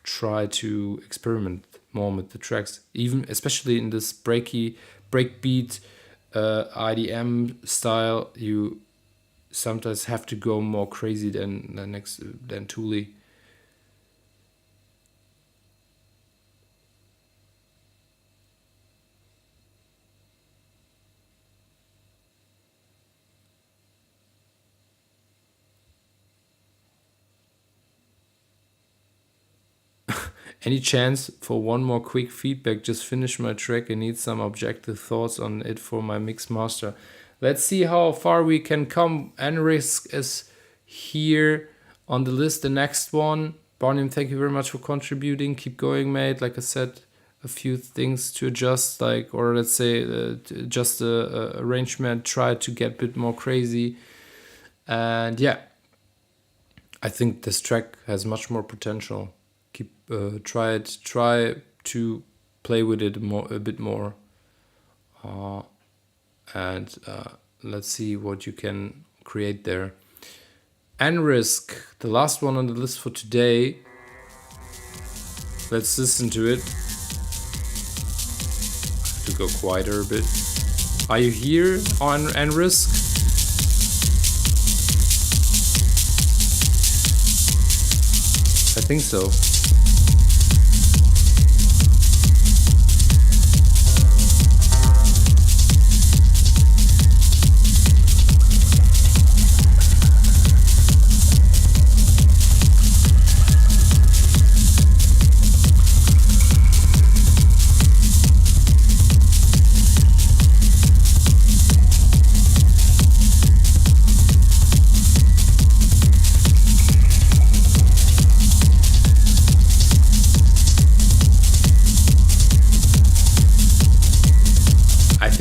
[SPEAKER 1] try to experiment more with the tracks, even especially in this breakbeat IDM style. You sometimes have to go more crazy than Thule. Any chance for one more quick feedback? Just finished my track and need some objective thoughts on it for my mix master. Let's see how far we can come. Enrisk is here on the list. The next one. Barnum, thank you very much for contributing. Keep going, mate. Like I said, a few things to adjust, like, or let's say, just the arrangement. Try to get a bit more crazy. And yeah, I think this track has much more potential. Try to play with it a bit more, and let's see what you can create there. Enrisk, the last one on the list for today. Let's listen to it. I have to go quieter a bit. Are you here on Enrisk? I think so.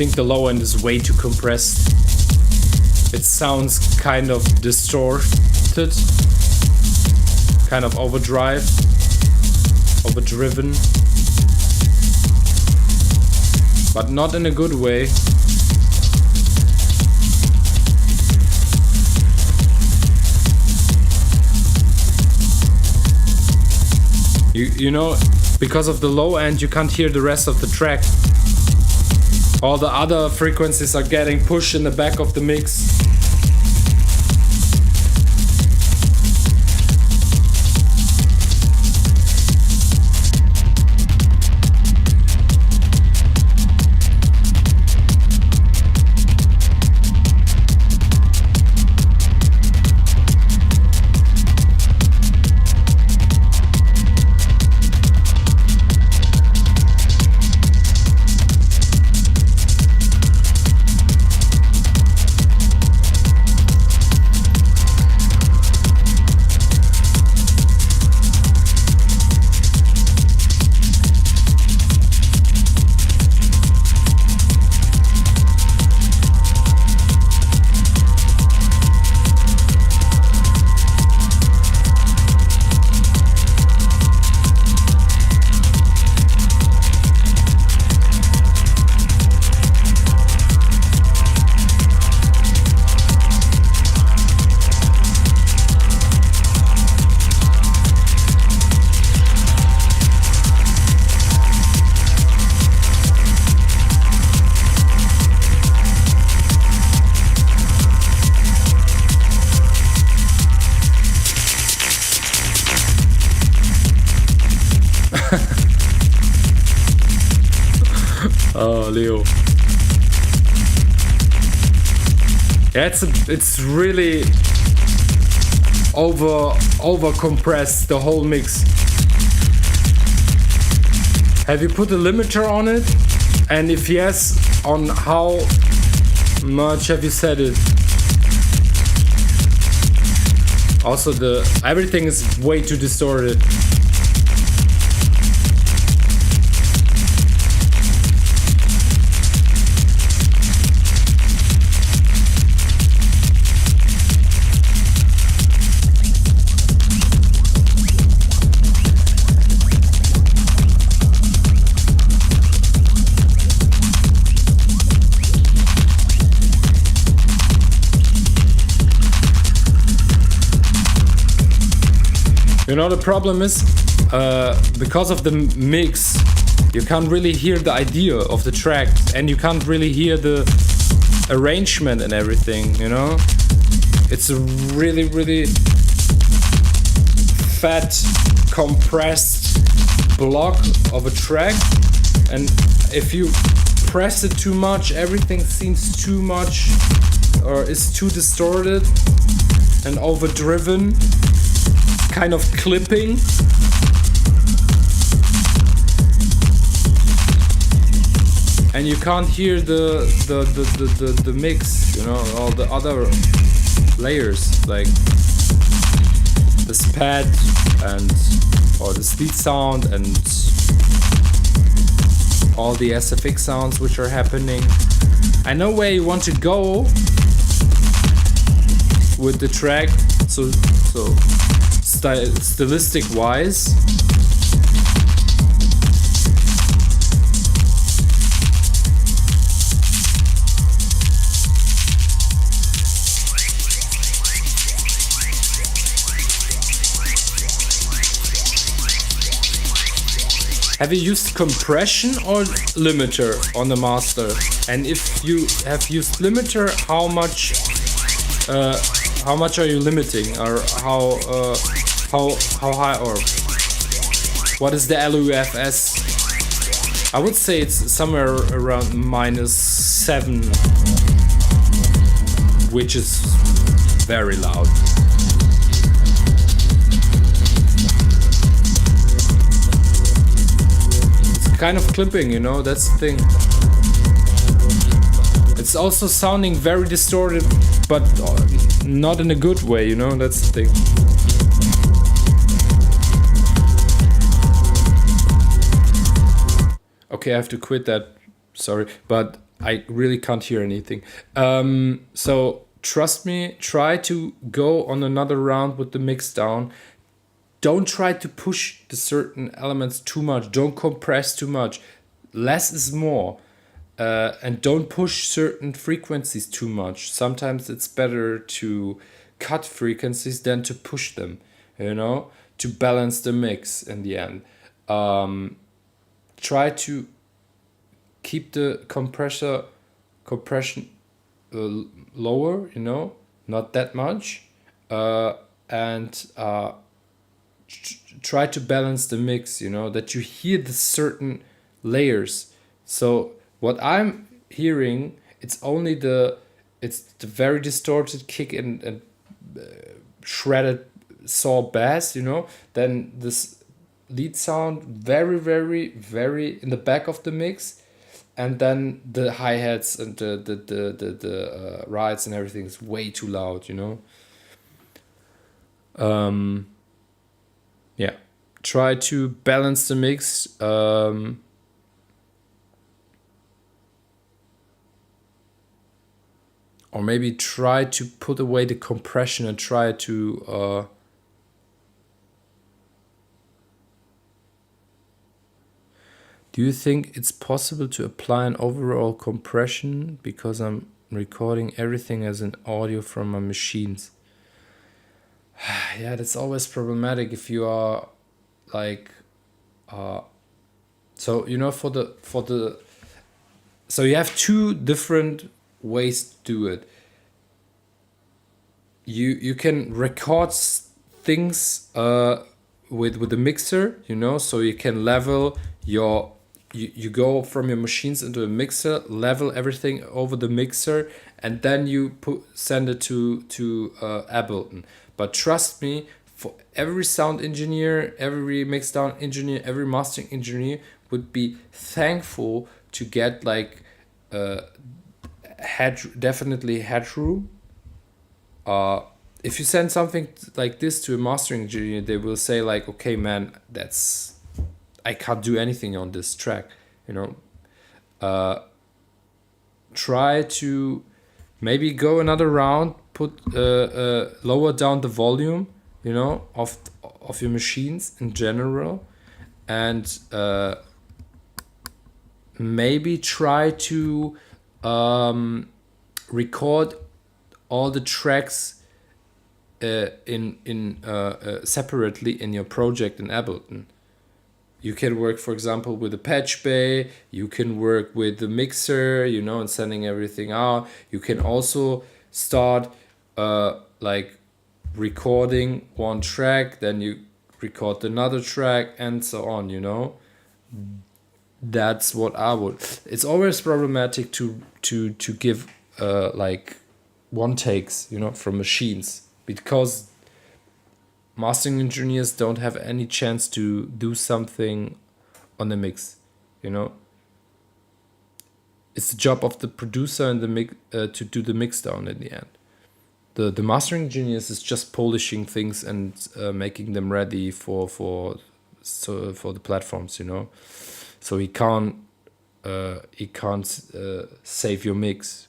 [SPEAKER 1] think the low end is way too compressed. It sounds kind of distorted, kind of overdriven. But not in a good way. You know, because of the low end, you can't hear the rest of the track. All the other frequencies are getting pushed in the back of the mix. Oh, Leo. Yeah, it's really over compressed, the whole mix. Have you put a limiter on it? And if yes, on how much have you set it? Also, everything is way too distorted. You know, the problem is, because of the mix, you can't really hear the idea of the track, and you can't really hear the arrangement and everything, you know? It's a really, really fat, compressed block of a track, and if you press it too much, everything seems too much, or is too distorted and overdriven. Kind of clipping. And you can't hear the mix, you know, all the other layers, like the SPAD or the speed sound and all the SFX sounds which are happening. I know where you want to go with the track, so stylistic wise. Have you used compression or limiter on the master? And if you have used limiter, how much are you limiting, or how high, or what is the LUFS? I would say it's somewhere around -7, which is very loud. It's kind of clipping, you know, that's the thing. It's also sounding very distorted, but not in a good way, you know, that's the thing. Okay, I have to quit that, sorry, but I really can't hear anything. So trust me, try to go on another round with the mix down. Don't try to push the certain elements too much. Don't compress too much. Less is more. And don't push certain frequencies too much. Sometimes it's better to cut frequencies than to push them, to balance the mix in the end. Try to keep the compression lower, not that much, and try to balance the mix, that you hear the certain layers. So what I'm hearing, it's the very distorted kick and shredded saw bass, then this lead sound very, very, very in the back of the mix, and then the hi-hats and the rides and everything is way too loud, yeah, try to balance the mix. Or maybe try to put away the compression and try to do you think it's possible to apply an overall compression because I'm recording everything as an audio from my machines? Yeah, that's always problematic if you are like so so you have two different ways to do it. You can record things with the mixer, so you can level you go from your machines into a mixer, level everything over the mixer, and then you send it to Ableton. But trust me, for every sound engineer, every mixdown engineer, every mastering engineer would be thankful to get like definitely headroom. If you send something like this to a mastering engineer, they will say like, okay, man, I can't do anything on this track, try to maybe go another round, put lower down the volume, of your machines in general, and maybe try to record all the tracks in separately in your project in Ableton. You can work, for example, with a patch bay. You can work with the mixer, and sending everything out. You can also start like recording one track, then you record another track, and so on. That's what I would. It's always problematic to give like one takes, from machines, because mastering engineers don't have any chance to do something on the mix, It's the job of the producer and the mix to do the mix down in the end. The mastering engineers is just polishing things and making them ready for the platforms, So he can't save your mix.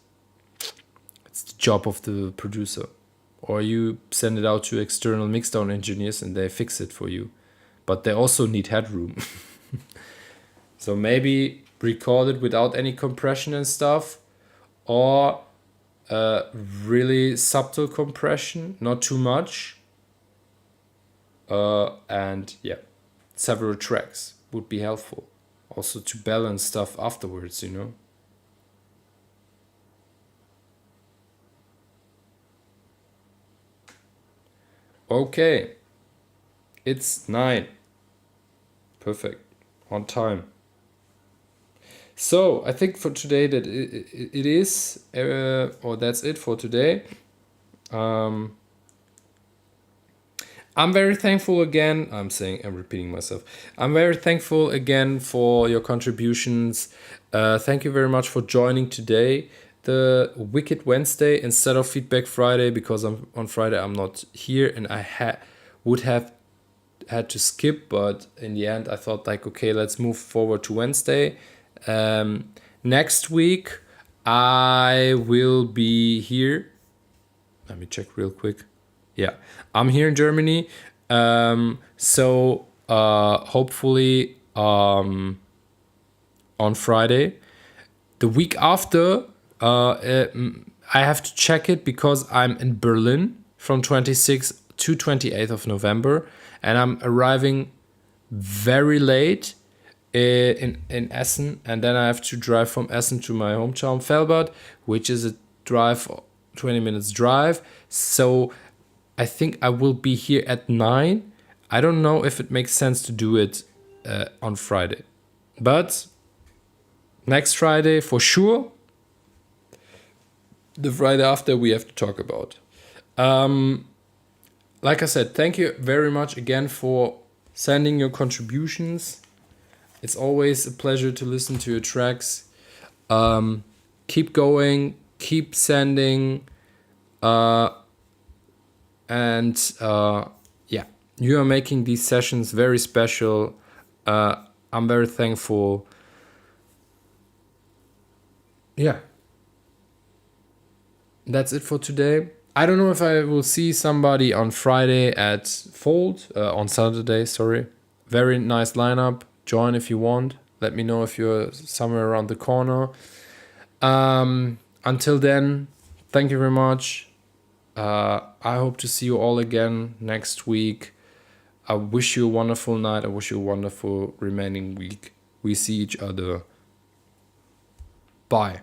[SPEAKER 1] It's the job of the producer. Or you send it out to external mixdown engineers and they fix it for you. But they also need headroom. So maybe record it without any compression and stuff, or really subtle compression, not too much. And yeah, several tracks would be helpful. Also to balance stuff afterwards, Okay, it's 9. Perfect, on time. So I think for today that it is, or that's it for today. I'm very thankful again. I'm repeating myself. I'm very thankful again for your contributions. Thank you very much for joining today, the Wicked Wednesday instead of Feedback Friday, because on Friday I'm not here and I would have had to skip, but in the end I thought like, okay, let's move forward to Wednesday. Next week I will be here. Let me check real quick. Yeah, I'm here in Germany. So hopefully on Friday. The week after, I have to check it because I'm in Berlin from 26th to 28th of November, and I'm arriving very late in Essen, and then I have to drive from Essen to my hometown Felbert, which is a 20 minutes drive. So I think I will be here at 9. I don't know if it makes sense to do it on Friday, but next Friday for sure. The Friday after we have to talk about. Like I said, thank you very much again for sending your contributions. It's always a pleasure to listen to your tracks. Keep going, keep sending, and yeah, you are making these sessions very special. I'm very thankful. Yeah, that's it for today. I don't know if I will see somebody on Friday at Fold, on Saturday, sorry. Very nice lineup. Join if you want. Let me know if you're somewhere around the corner. Until then, thank you very much. I hope to see you all again next week. I wish you a wonderful night. I wish you a wonderful remaining week. We see each other. Bye.